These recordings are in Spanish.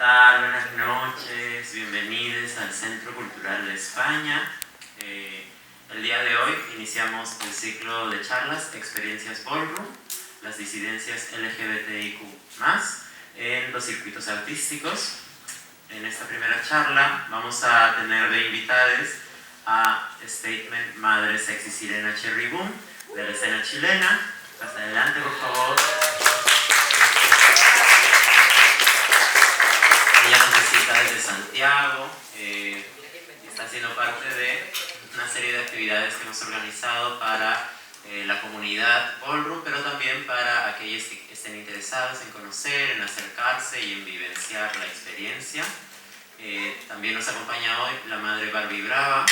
tal? Buenas noches, bienvenidos al Centro Cultural de España. El día de hoy iniciamos el ciclo de charlas Experiencias Ballroom, las disidencias LGBTIQ+, en los circuitos artísticos. En esta primera charla vamos a tener de invitadas a Statement Madre Sexy Sirena Cherry Boom, de la escena chilena. Hasta adelante, por favor. Ella nos visita desde Santiago y está siendo parte de una serie de actividades que hemos organizado para la comunidad Ballroom, pero también para aquellos que estén interesados en conocer, en acercarse y en vivenciar la experiencia. También nos acompaña hoy la madre Barbie Brava.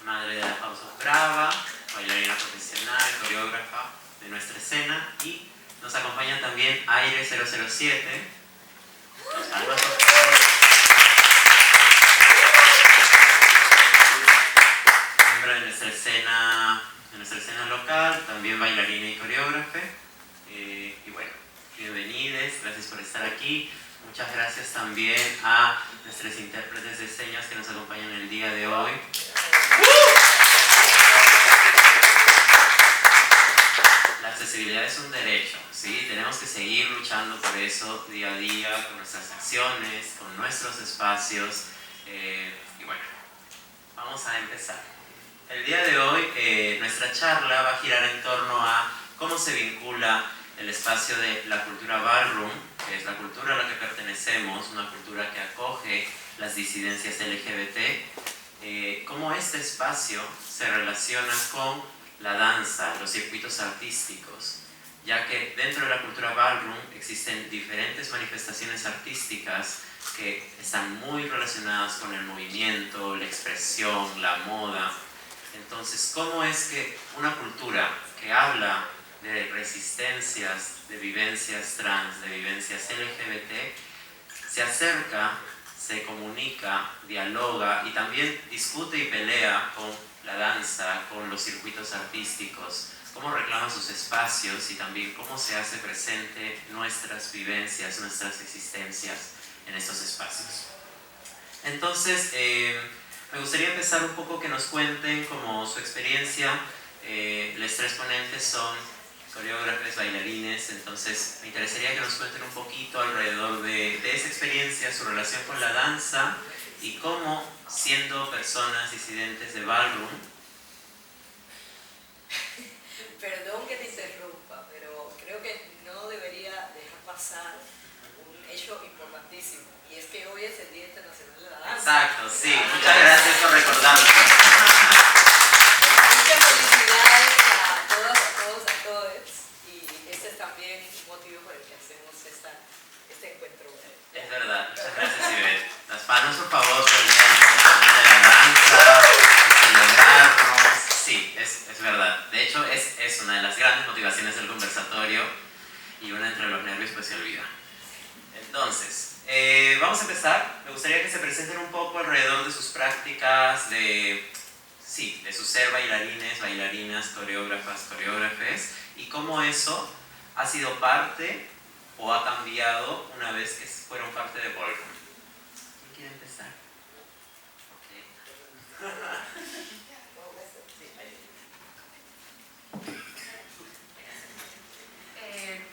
Madre de la House of Brava, bailarina profesional, coreógrafa de nuestra escena, y nos acompaña también Aire 007, los palmas, por favor. Miembro de nuestra escena local, también bailarina y coreógrafa. Y bueno, bienvenidos, gracias por estar aquí. Muchas gracias también a nuestros intérpretes de señas que nos acompañan el día de hoy. La accesibilidad es un derecho, ¿sí? Tenemos que seguir luchando por eso día a día, con nuestras acciones, con nuestros espacios. Y bueno, vamos a empezar. El día de hoy nuestra charla va a girar en torno a cómo se vincula el espacio de la cultura ballroom, que es la cultura a la que pertenecemos, una cultura que acoge las disidencias LGBT, cómo este espacio se relaciona con la danza, los circuitos artísticos, ya que dentro de la cultura ballroom existen diferentes manifestaciones artísticas que están muy relacionadas con el movimiento, la expresión, la moda. Entonces, ¿cómo es que una cultura que habla de resistencias, de vivencias trans, de vivencias LGBT, se acerca, se comunica, dialoga y también discute y pelea con la danza, con los circuitos artísticos, cómo reclama sus espacios y también cómo se hace presente nuestras vivencias, nuestras existencias en estos espacios? Entonces, me gustaría empezar un poco que nos cuenten como su experiencia. Los tres ponentes son coreógrafos, bailarines, entonces me interesaría que nos cuenten un poquito alrededor de esa experiencia, su relación con la danza y cómo, siendo personas disidentes de ballroom. Perdón que te interrumpa, pero creo que no debería dejar pasar un hecho importantísimo, y es que hoy es el Día Internacional de la Danza. Exacto, sí, muchas gracias por recordarlo. Muchas felicidades a todas, a todos, a todos, y este es también un motivo por el que hacemos este encuentro. Es verdad, muchas gracias, Ivette. Las palmas, por favor, por el Día Internacional de la Danza, celebrarnos. Sí, es verdad. De hecho, es una de las grandes motivaciones del conversatorio, y una entre los nervios pues se olvida. Entonces, vamos a empezar. Me gustaría que se presenten un poco alrededor de sus prácticas, de su ser bailarines, bailarinas, coreógrafas, coreógrafes, y cómo eso ha sido parte o ha cambiado una vez que fueron parte de ballroom. ¿Quién quiere empezar?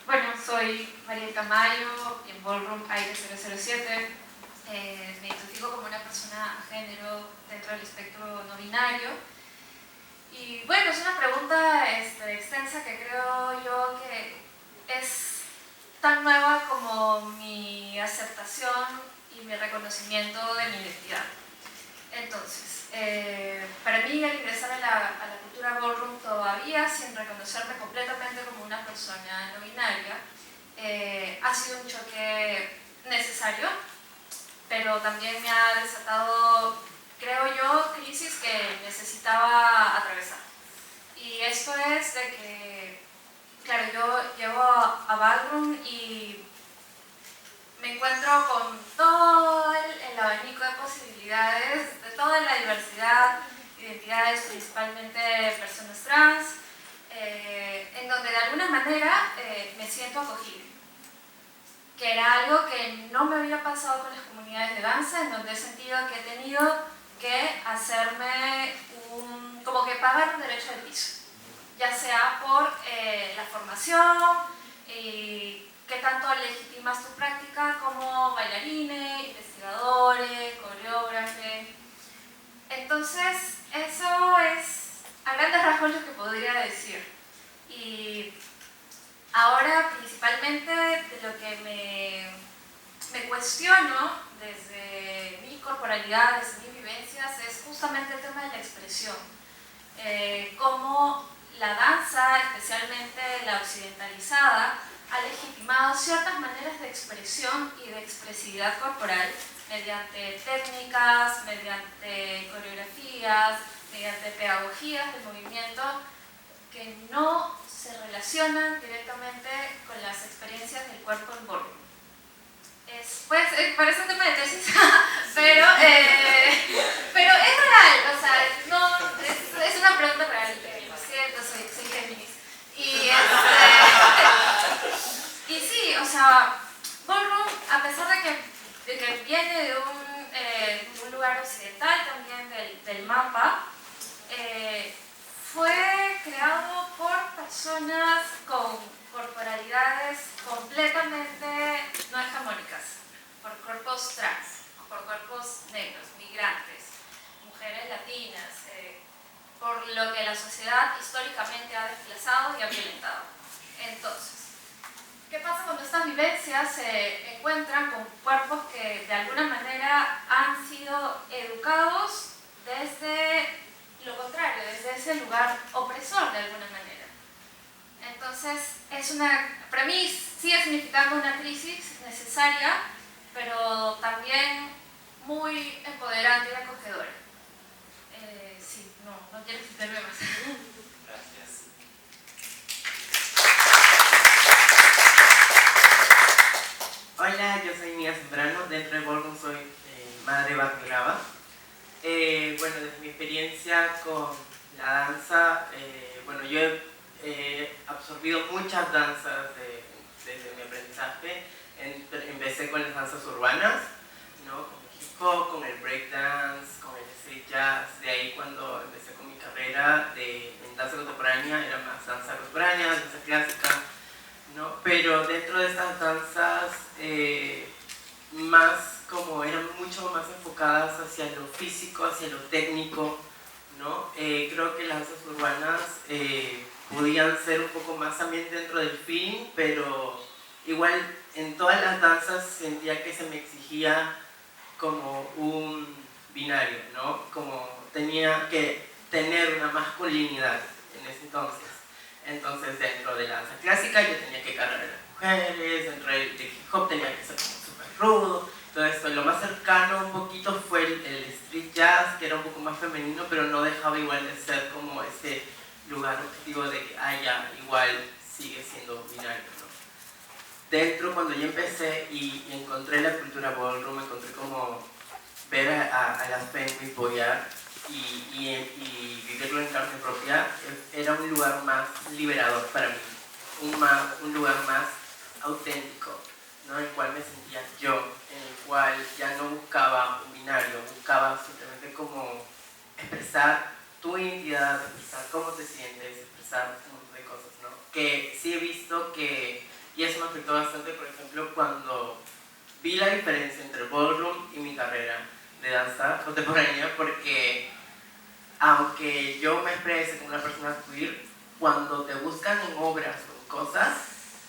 Bueno, soy María Tamayo y en Ballroom Aire 007. Me identifico como una persona a género dentro del espectro no binario. Y bueno, es una pregunta extensa que creo yo que es tan nueva como mi aceptación y mi reconocimiento de mi identidad. Entonces, para mí al ingresar a la cultura ballroom todavía sin reconocerme completamente como una persona no binaria, ha sido un choque necesario, pero también me ha desatado, creo yo, crisis que necesitaba atravesar. Y esto es de que, claro, yo llego a ballroom y me encuentro con todo el abanico de posibilidades, de toda la diversidad, identidades, principalmente personas trans, manera me siento acogida, que era algo que no me había pasado con las comunidades de danza, en donde he sentido que he tenido que hacerme como que pagar un derecho de piso, ya sea por la formación, qué tanto legitimas tu práctica como bailarines, investigadores, coreógrafos. Entonces, eso es a grandes rasgos lo que podría decir. Y ahora, principalmente, de lo que me cuestiono desde mi corporalidad, desde mis vivencias, es justamente el tema de la expresión. Cómo la danza, especialmente la occidentalizada, ha legitimado ciertas maneras de expresión y de expresividad corporal mediante técnicas, mediante coreografías, mediante pedagogías del movimiento que no se relacionan directamente con las experiencias del cuerpo en ballroom. Pues, parece un tema de tesis, pero es real, o sea, no, es una pregunta real, lo siento, soy Géminis. Y sí, o sea, ballroom, a pesar de que viene de un lugar occidental también del mapa, fue creado por personas con corporalidades completamente no hegemónicas, por cuerpos trans, por cuerpos negros, migrantes, mujeres latinas, por lo que la sociedad históricamente ha desplazado y ha violentado. Entonces, ¿qué pasa cuando estas vivencias se encuentran con cuerpos que de alguna manera han sido educados desde lo contrario, desde ese lugar opresor de alguna manera? Entonces, para mí sigue significando una crisis necesaria, pero también muy empoderante y acogedora. Sí, no quiero extenderme más. Gracias. Hola, yo soy Mía Zambrano, dentro de ballroom soy madre Bacuraba. Bueno, desde mi experiencia con la danza, bueno, yo he absorbido muchas danzas desde mi aprendizaje. Empecé con las danzas urbanas, ¿no? Con el hip hop, con el breakdance, con el street jazz. De ahí cuando empecé con mi carrera en danza contemporánea, era más danza contemporánea, danza clásica, ¿no? Pero dentro de estas danzas, eran mucho más enfocadas hacia lo físico, hacia lo técnico, ¿no? Creo que las danzas urbanas podían ser un poco más también dentro del feeling, pero igual en todas las danzas sentía que se me exigía como un binario, ¿no? Como tenía que tener una masculinidad en ese entonces. Entonces, dentro de la danza clásica yo tenía que cargar a las mujeres, dentro del hip hop tenía que ser como súper rudo, todo esto. Lo más cercano un poquito fue el street jazz, que era un poco más femenino, pero no dejaba igual de ser como ese lugar objetivo de que, ya, igual sigue siendo binario, ¿no? Dentro, cuando yo empecé y encontré la cultura ballroom, encontré como ver a las femmes boyar y vivirlo en carne propia, era un lugar más liberador para mí, un lugar más auténtico, ¿no? En el cual me sentía yo, en el cual ya no buscaba un binario, buscaba simplemente como expresar tu identidad, expresar cómo te sientes, expresar un montón de cosas, ¿no? Que sí he visto que, y eso me afectó bastante, por ejemplo, cuando vi la diferencia entre ballroom y mi carrera de danza contemporánea, porque aunque yo me exprese como una persona queer, cuando te buscan en obras o en cosas,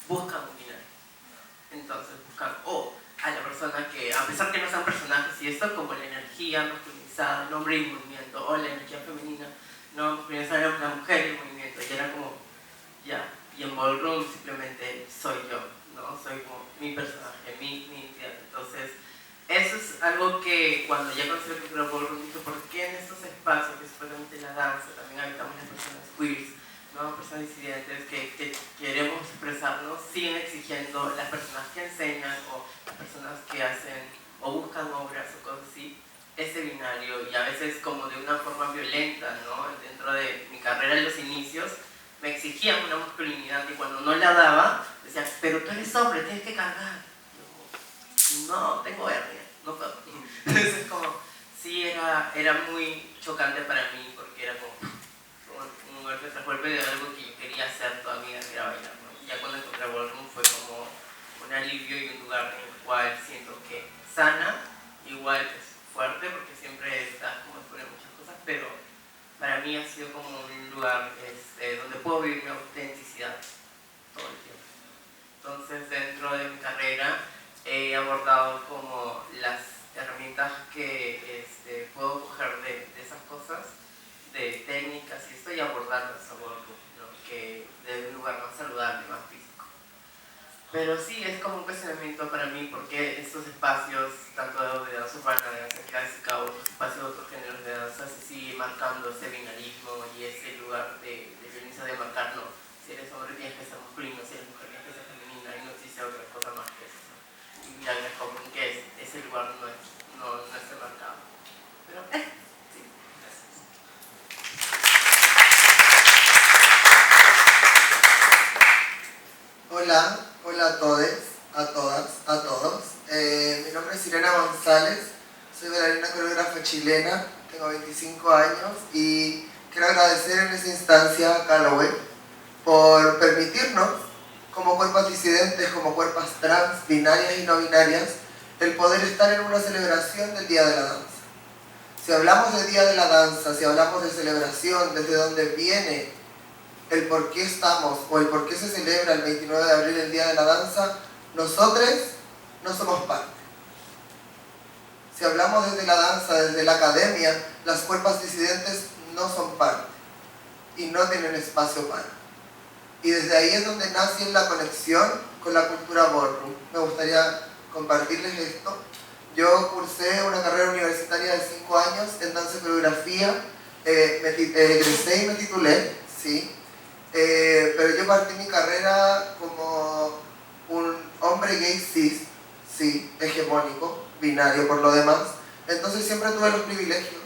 buscan un binario. Entonces buscan a la persona que, a pesar que no sean personajes y esto, como la energía masculinizada, el hombre en movimiento, o la energía femenina, no masculinizada, era una mujer en movimiento, y era como, ya, y en ballroom simplemente soy yo, ¿no? Soy como mi personaje, mi identidad. Entonces, eso es algo que cuando ya conocí la cultura ballroom dije, ¿por qué en estos espacios, que supuestamente la danza, también habitamos las personas queers, ¿no? Personas disidentes que queremos expresarnos, siguen exigiendo las personas que enseñan o las personas que hacen o buscan obras o cosas así, ese binario, y a veces como de una forma violenta, ¿no? Dentro de mi carrera en los inicios, me exigían una masculinidad y cuando no la daba, decían, pero tú eres hombre, tienes que cargar. Yo, no, tengo hernia, no puedo. Entonces como, sí, era muy chocante para mí porque era como un golpe tras golpe de algo que yo quería hacer toda mi vida, que era bailar, ¿no? Ya cuando encontré Ballroom fue como un alivio y un lugar en el cual siento que sana, igual es fuerte porque siempre estás como exponer muchas cosas, pero para mí ha sido como un lugar donde puedo vivir mi autenticidad todo el tiempo. Entonces, dentro de mi carrera he abordado como las herramientas que puedo coger de esas cosas, de técnicas y estoy abordarlas a Ballroom, ¿no? Que de un lugar más saludable, más físico. Pero sí, es como un cuestionamiento para mí porque estos espacios, tanto de danza urbana, de danza clásica, otros espacios de otros géneros de danza, se sigue marcando ese binarismo y ese lugar de violencia de marcar, no, si eres hombre tienes que ser masculino, si eres mujer tienes que ser femenina y no existe otra cosa más que eso, ¿no? Y mira, es como que ese lugar no está marcado. Pero, sí, gracias. Hola a todos, a todas, a todos. Mi nombre es Irena González, soy bailarina coreógrafa chilena, tengo 25 años y quiero agradecer en esta instancia a Callaway por permitirnos, como cuerpos disidentes, como cuerpos trans, binarias y no binarias, el poder estar en una celebración del Día de la Danza. Si hablamos del Día de la Danza, si hablamos de celebración, desde dónde viene el por qué estamos o el por qué se celebra el 29 de abril el Día de la Danza, nosotros no somos parte. Si hablamos desde la danza, desde la academia, las cuerpas disidentes no son parte y no tienen espacio para. Y desde ahí es donde nace la conexión con la cultura ballroom. Me gustaría compartirles esto. Yo cursé una carrera universitaria de 5 años en danza y coreografía, egresé y me titulé, ¿sí? Pero yo partí mi carrera como un hombre gay cis, sí, hegemónico, binario por lo demás. Entonces siempre tuve los privilegios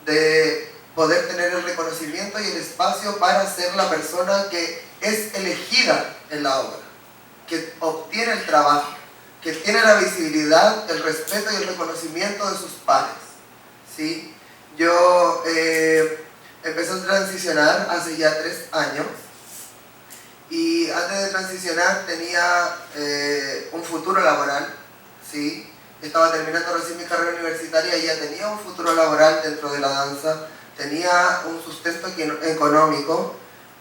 de poder tener el reconocimiento y el espacio para ser la persona que es elegida en la obra, que obtiene el trabajo, que tiene la visibilidad, el respeto y el reconocimiento de sus pares, ¿sí? Yo empecé a transicionar hace ya 3 años. Y antes de transicionar tenía un futuro laboral, ¿sí? Estaba terminando recién mi carrera universitaria y ya tenía un futuro laboral dentro de la danza, tenía un sustento económico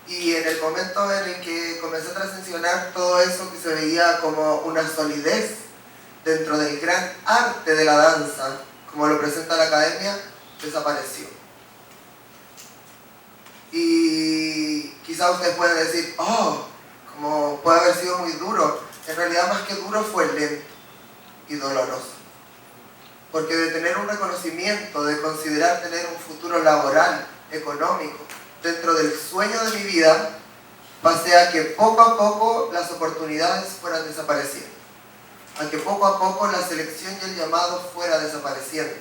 y en el momento en el que comencé a transicionar todo eso que se veía como una solidez dentro del gran arte de la danza, como lo presenta la academia, desapareció. Y quizás ustedes pueden decir, oh, como puede haber sido muy duro. En realidad más que duro fue lento y doloroso. Porque de tener un reconocimiento, de considerar tener un futuro laboral, económico, dentro del sueño de mi vida, pasé a que poco a poco las oportunidades fueran desapareciendo. A que poco a poco la selección y el llamado fuera desapareciendo.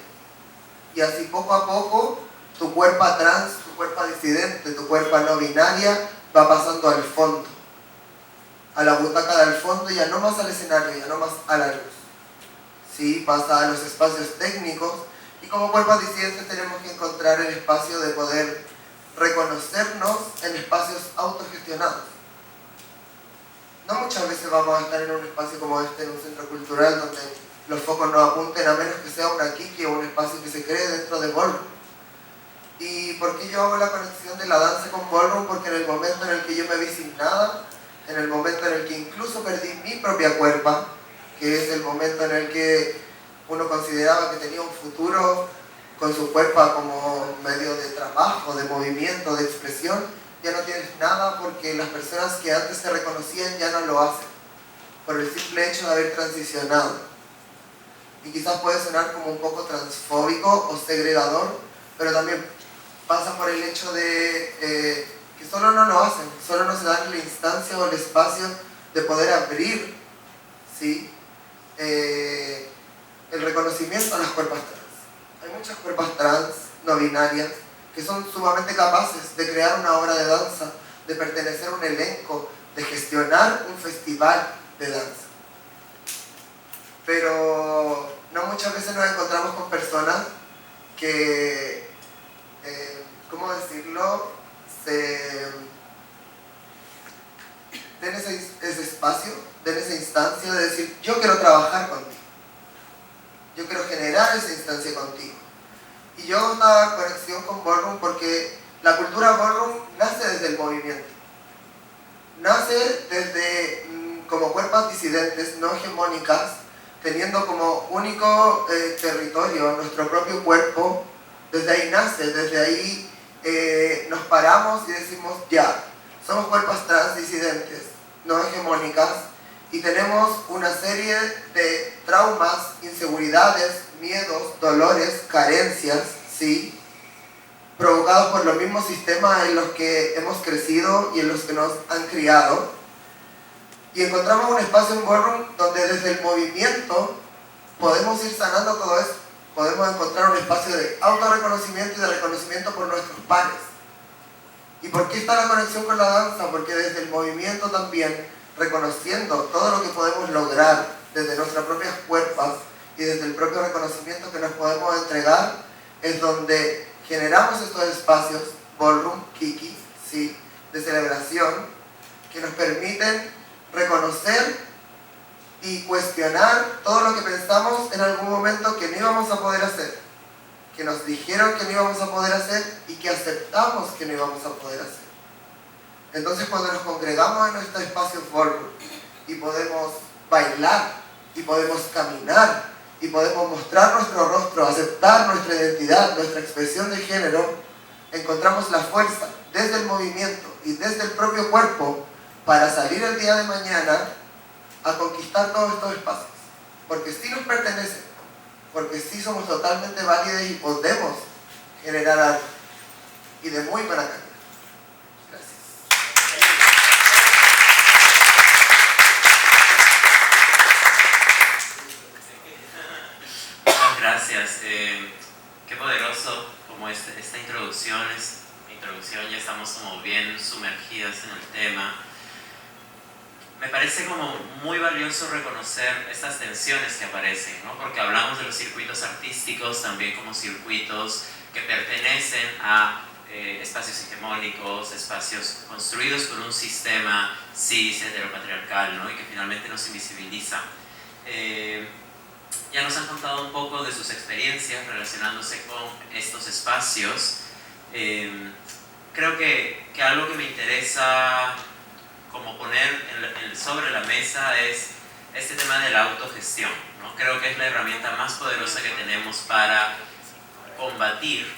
Y así poco a poco tu cuerpo trans, tu cuerpo disidente, tu cuerpo no binaria va pasando al fondo, a la butaca del fondo, ya no más al escenario, ya no más a la luz, ¿sí? Pasa a los espacios técnicos y como cuerpos disidentes tenemos que encontrar el espacio de poder reconocernos en espacios autogestionados. No muchas veces vamos a estar en un espacio como este, en un centro cultural donde los focos no apunten, a menos que sea una kiki o un espacio que se cree dentro de ballroom. ¿Y por qué yo hago la conexión de la danza con ballroom? Porque en el momento en el que yo me vi sin nada, en el momento en el que incluso perdí mi propia cuerpa, que es el momento en el que uno consideraba que tenía un futuro con su cuerpa como medio de trabajo, de movimiento, de expresión, ya no tienes nada porque las personas que antes te reconocían ya no lo hacen, por el simple hecho de haber transicionado. Y quizás puede sonar como un poco transfóbico o segregador, pero también pasa por el hecho de que solo no lo hacen, solo no se dan la instancia o el espacio de poder abrir, ¿sí? El reconocimiento a las cuerpas trans. Hay muchas cuerpas trans, no binarias, que son sumamente capaces de crear una obra de danza, de pertenecer a un elenco, de gestionar un festival de danza. Pero no muchas veces nos encontramos con personas que, ¿cómo decirlo?, den ese espacio, den esa instancia de decir, yo quiero trabajar contigo, yo quiero generar esa instancia contigo. Y yo hago una conexión con Ballroom porque la cultura Ballroom nace desde el movimiento, nace desde como cuerpos disidentes, no hegemónicas, teniendo como único territorio nuestro propio cuerpo. Desde ahí nace, desde ahí nos paramos y decimos, ya, somos cuerpos trans disidentes, no hegemónicas, y tenemos una serie de traumas, inseguridades, miedos, dolores, carencias, ¿sí?, provocados por los mismos sistemas en los que hemos crecido y en los que nos han criado. Y encontramos un espacio en Ballroom donde desde el movimiento podemos ir sanando todo eso. Podemos encontrar un espacio de autorreconocimiento y de reconocimiento por nuestros pares. ¿Y por qué está la conexión con la danza? Porque desde el movimiento también, reconociendo todo lo que podemos lograr desde nuestras propias cuerpos y desde el propio reconocimiento que nos podemos entregar, es donde generamos estos espacios, Ballroom, Kiki, ¿sí?, de celebración, que nos permiten reconocer y cuestionar todo lo que pensamos en algún momento que no íbamos a poder hacer, que nos dijeron que no íbamos a poder hacer y que aceptamos que no íbamos a poder hacer. Entonces, cuando nos congregamos en nuestro espacio Ballroom y podemos bailar y podemos caminar y podemos mostrar nuestro rostro, aceptar nuestra identidad, nuestra expresión de género, encontramos la fuerza desde el movimiento y desde el propio cuerpo para salir el día de mañana a conquistar todos estos espacios, porque sí nos pertenecen, porque sí somos totalmente válidos y podemos generar arte, y de muy buena calidad. Gracias. Qué poderoso como esta introducción, ya estamos como bien sumergidas en el tema. Me parece como muy valioso reconocer estas tensiones que aparecen, ¿no? Porque hablamos de los circuitos artísticos también como circuitos que pertenecen a espacios hegemónicos, espacios construidos por un sistema cis, heteropatriarcal, ¿no?, y que finalmente nos invisibiliza. Ya nos han contado un poco de sus experiencias relacionándose con estos espacios. Creo que algo que me interesa como poner sobre la mesa es este tema de la autogestión, ¿no? Creo que es la herramienta más poderosa que tenemos para combatir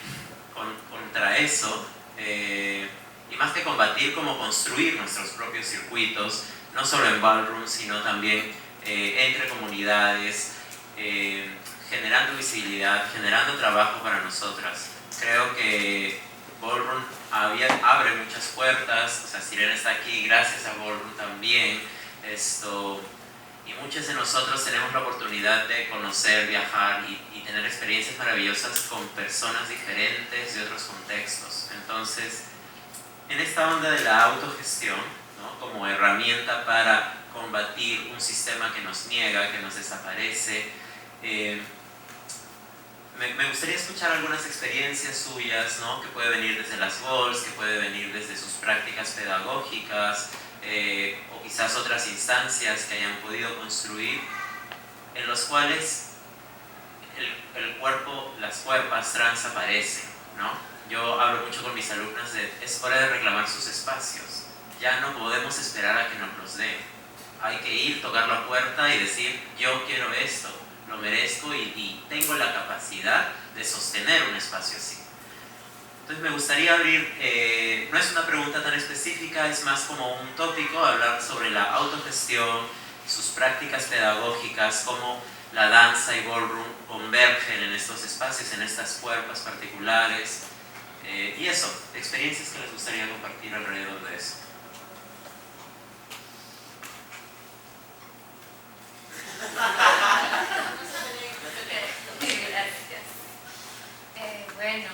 contra eso, y más que combatir, como construir nuestros propios circuitos, no solo en Ballroom, sino también entre comunidades, generando visibilidad, generando trabajo para nosotras. Creo que Ballroom abre muchas puertas. O sea, Sirena está aquí gracias a Ballroom también, y muchos de nosotros tenemos la oportunidad de conocer, viajar y tener experiencias maravillosas con personas diferentes de otros contextos. Entonces, en esta onda de la autogestión, ¿no?, como herramienta para combatir un sistema que nos niega, que nos desaparece, me gustaría escuchar algunas experiencias suyas, ¿no?, que puede venir desde las Walls, que puede venir desde sus prácticas pedagógicas, o quizás otras instancias que hayan podido construir, en los cuales el cuerpo, las cuerpas trans aparecen, ¿no? Yo hablo mucho con mis alumnas de, es hora de reclamar sus espacios, ya no podemos esperar a que nos los den, hay que ir, tocar la puerta y decir, yo quiero esto, lo merezco y tengo la capacidad de sostener un espacio así. Entonces me gustaría abrir, no es una pregunta tan específica, es más como un tópico, hablar sobre la autogestión, sus prácticas pedagógicas, cómo la danza y Ballroom convergen en estos espacios, en estas cuerpas particulares, y eso, experiencias que les gustaría compartir alrededor de eso. Bueno,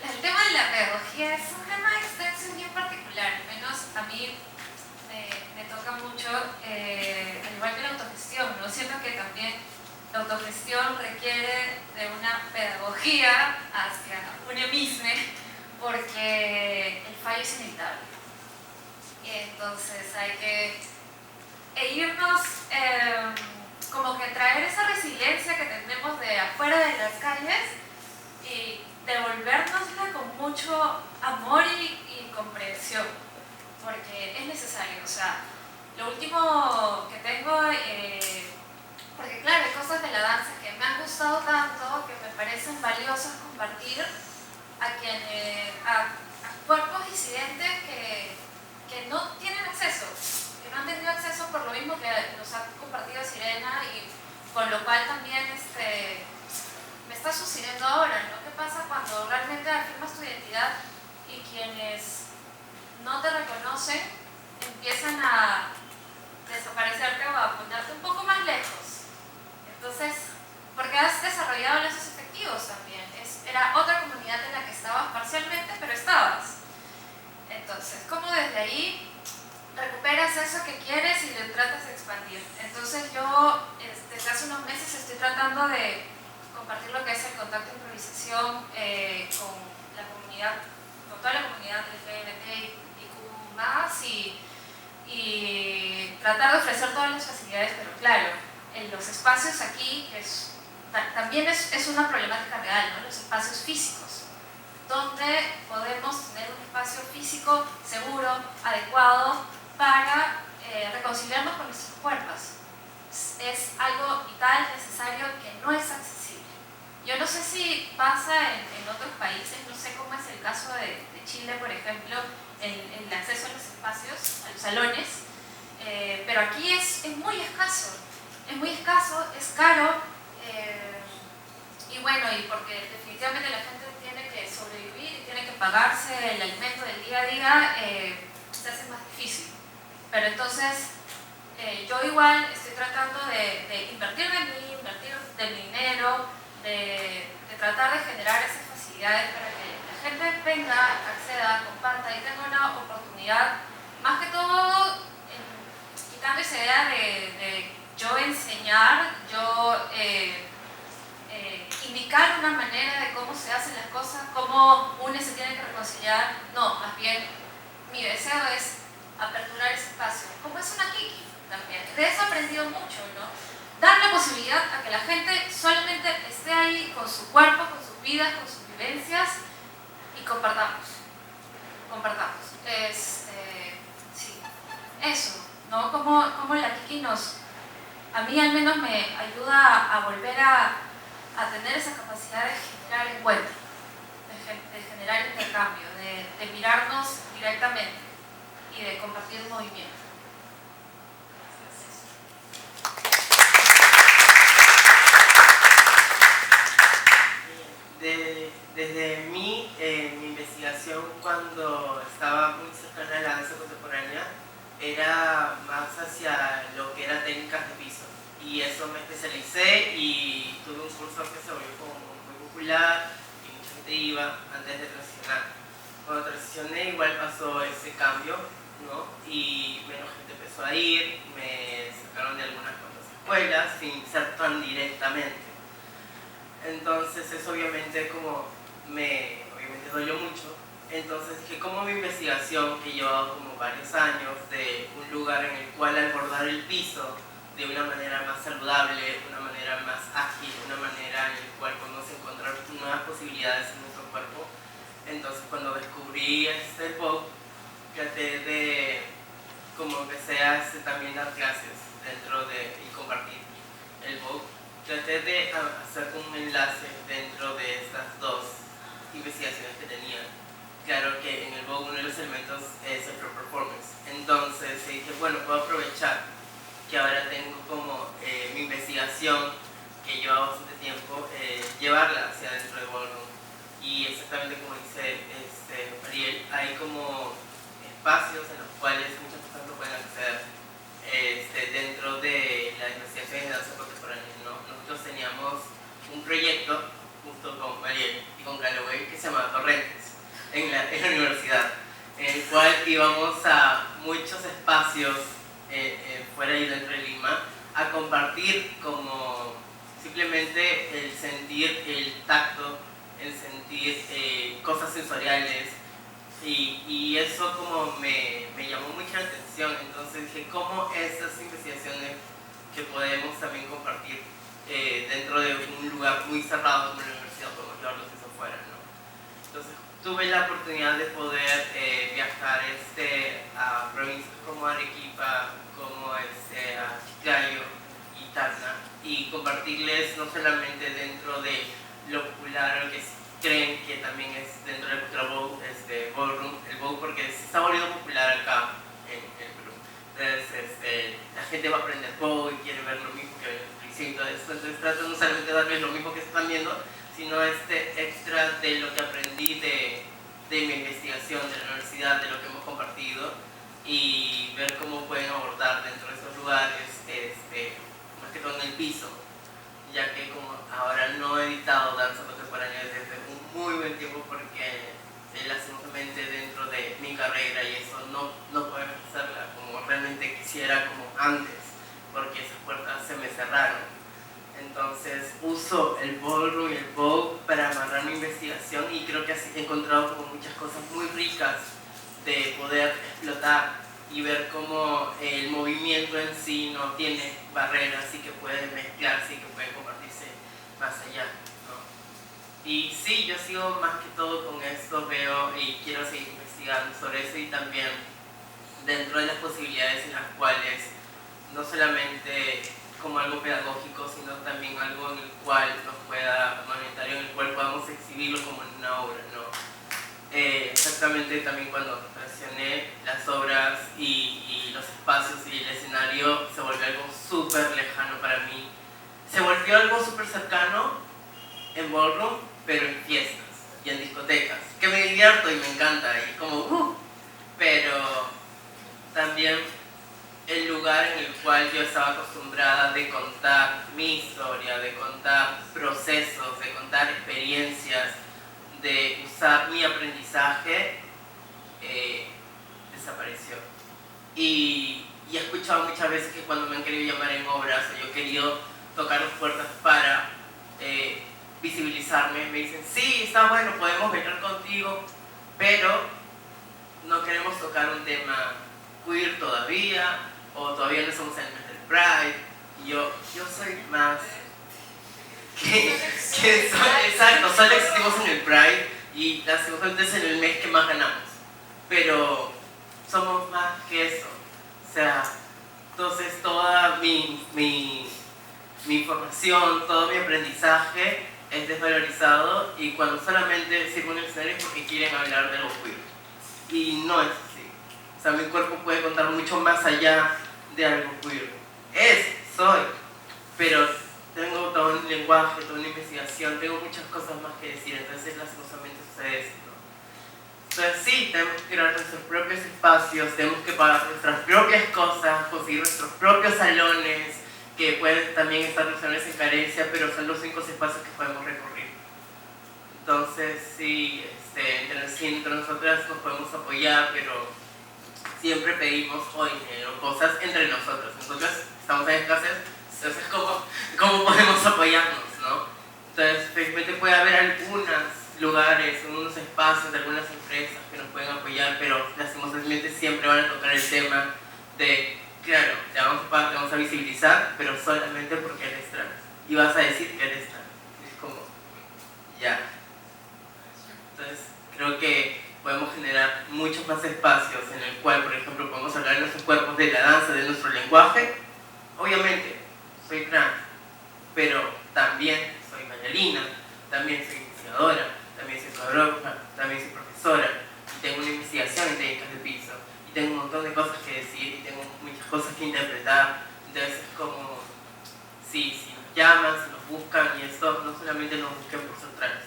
el tema de la pedagogía es un tema mí me toca mucho, al igual que la autogestión, ¿no? Siento que también la autogestión requiere de una pedagogía hacia uno mismo, porque el fallo es inevitable. Y entonces hay que irnos, como que traer esa resiliencia que tenemos de afuera de las calles y devolvérnosla con mucho amor y comprensión, porque es necesario. O sea, lo último que tengo, porque claro, hay cosas de la danza que me han gustado tanto, que me parecen valiosas compartir a cuerpos disidentes que no tienen acceso, que no han tenido acceso por lo mismo que nos ha compartido Sirena, y con lo cual también me está sucediendo ahora, ¿no? ¿Qué pasa cuando realmente afirmas tu identidad y quienes no te reconocen empiezan a desaparecerte o a ponerte un poco más lejos? Entonces, porque has desarrollado lazos efectivos también. Era otra comunidad en la que estabas parcialmente, pero estabas. Entonces, ¿cómo desde ahí recuperas eso que quieres y lo tratas de expandir? Entonces yo desde hace unos meses estoy tratando de compartir lo que es el contacto de improvisación con la comunidad, con toda la comunidad LGBTIQ+, y tratar de ofrecer todas las facilidades, pero claro, en los espacios aquí también es una problemática real, ¿no? Los espacios físicos, donde podemos tener un espacio físico seguro, adecuado, para reconciliarnos con nuestros cuerpos. Es algo vital, necesario, que no es accesible. Yo no sé si pasa en otros países, no sé cómo es el caso de Chile, por ejemplo, el acceso a los espacios, a los salones, pero aquí es muy escaso, es caro, y bueno, y porque definitivamente la gente tiene que sobrevivir y tiene que pagarse el alimento del día a día, se hace más difícil. Pero entonces, yo igual estoy tratando de invertir de mí, invertir de mi dinero, de tratar de generar esas facilidades para que la gente venga, acceda, comparta y tenga una oportunidad, más que todo quitando esa idea de yo enseñar, yo indicar una manera de cómo se hacen las cosas, cómo uno se tiene que reconciliar. No, más bien mi deseo es aperturar ese espacio, como es una Kiki también. De eso he aprendido mucho, ¿no? Dar la posibilidad a que la gente solamente esté ahí con su cuerpo, con sus vidas, con sus vivencias, y compartamos. Sí, eso, ¿no? Como la Kiki a mí al menos me ayuda a volver a tener esa capacidad de generar encuentro, de generar intercambio, de mirarnos directamente y de compartir movimiento. Desde mi investigación, cuando estaba muy cercana a la danza contemporánea, era más hacia lo que era técnicas de piso, y eso me especialicé y tuve un curso que se volvió como muy popular y mucha gente iba antes de transicionar. Cuando transicioné igual pasó ese cambio, ¿no? Y menos gente empezó a ir, me sacaron de algunas cuantas escuelas sin ser tan directamente. Entonces eso obviamente obviamente dolió mucho. Entonces dije, como mi investigación, que llevaba como varios años, de un lugar en el cual abordar el piso de una manera más saludable, una manera más ágil, una manera en la cual podemos encontrar nuevas posibilidades en nuestro cuerpo. Entonces cuando descubrí este Vogue, traté de, como empecé a también dar clases y compartir el Vogue, traté de hacer un enlace dentro de estas dos investigaciones que tenía. Claro que en el Vogue uno de los elementos es el performance. Entonces dije, bueno, puedo aprovechar que ahora tengo como mi investigación, que lleva bastante tiempo, llevarla hacia dentro de Ballroom. Y exactamente como dice Mariel, hay como espacios en los cuales muchas personas no pueden acceder dentro de las investigaciones de danza contemporánea, ¿no? Nosotros teníamos un proyecto junto con Mariel y con Callaway que se llamaba Torrentes en la universidad. en el cual íbamos a muchos espacios fuera y dentro de Lima a compartir como simplemente el sentir el tacto, el sentir cosas sensoriales, y eso como me llamó mucha la atención. Entonces dije, ¿cómo esas investigaciones que podemos también compartir dentro de un lugar muy cerrado como la universidad podemos llevarlos eso fuera, ¿no? Entonces tuve la oportunidad de poder viajar a provincias como Arequipa, como a Chiclayo y Tacna, y compartirles no solamente dentro de lo popular, lo que creen que también es dentro de la cultura ballroom, el Vogue, porque se está volviendo popular acá en Perú. Entonces la gente va a aprender Vogue y quiere ver lo mismo que ven en televisión y todo esto, entonces trato no solamente de darles lo mismo que están viendo, sino extra de lo que aprendí de mi investigación, de la universidad, de lo que hemos compartido, y ver cómo pueden abordar dentro de esos lugares, más que todo en el piso, ya que como ahora no he editado danza contemporánea desde un muy buen tiempo porque lastimosamente dentro de mi carrera y eso no puedo hacerla como realmente quisiera, como antes, porque esas puertas se me cerraron. Entonces uso el ballroom y el Vogue para amarrar mi investigación, y creo que así he encontrado como muchas cosas muy ricas de poder explotar y ver cómo el movimiento en sí no tiene barreras y que puede mezclarse y que puede compartirse más allá, ¿no? Y sí, yo sigo más que todo con esto, veo y quiero seguir investigando sobre eso, y también dentro de las posibilidades en las cuales no solamente como algo pedagógico, sino también algo en el cual nos pueda, monetario, en el cual podamos exhibirlo como en una obra, ¿no? Exactamente también cuando relacioné las obras y los espacios y el escenario, se volvió algo súper lejano para mí. Se volvió algo súper cercano en ballroom, pero en fiestas y en discotecas, que me divierto y me encanta, y como pero también el lugar en el cual yo estaba acostumbrada de contar mi historia, de contar procesos, de contar experiencias, de usar mi aprendizaje, desapareció. Y he escuchado muchas veces que cuando me han querido llamar en obras o yo he querido tocar las puertas para visibilizarme, me dicen, sí, está bueno, podemos venir contigo, pero no queremos tocar un tema queer todavía, o todavía no estamos en el mes del Pride. Y yo soy más exacto, solo existimos en el Pride y lastimosamente es en el mes que más ganamos, pero somos más que eso. O sea, entonces toda mi formación, todo mi aprendizaje es desvalorizado, y cuando solamente sirvo en el escenario es porque quieren hablar de algo queer, y no es así. O sea, mi cuerpo puede contar mucho más allá de algo queer. Soy, pero tengo todo un lenguaje, toda una investigación, tengo muchas cosas más que decir, entonces lastimosamente sucede esto. Entonces sí, tenemos que crear nuestros propios espacios, tenemos que pagar nuestras propias cosas, conseguir nuestros propios salones, que pueden también estar los salones en carencia, pero son los únicos espacios que podemos recorrer. Entonces sí, entre nosotras nos podemos apoyar, pero siempre pedimos dinero, cosas entre nosotros. Nosotros estamos en escasez, entonces ¿cómo podemos apoyarnos, no? Entonces, felizmente puede haber algunos lugares, algunos espacios de algunas empresas que nos pueden apoyar, pero lastimosamente siempre van a tocar el tema de, claro, te vamos a visibilizar, pero solamente porque eres trans. Y vas a decir que eres trans. Es como, ya. Entonces, creo que podemos generar muchos más espacios en el cual, por ejemplo, podemos hablar de nuestros cuerpos, de la danza, de nuestro lenguaje. Obviamente, soy trans, pero también soy bailarina, también soy iniciadora, también soy coreógrafa, también soy profesora, y tengo una investigación en técnicas de piso, y tengo un montón de cosas que decir, y tengo muchas cosas que interpretar. Entonces es como, si nos llaman, si nos buscan, y esto no solamente nos busquen por ser trans,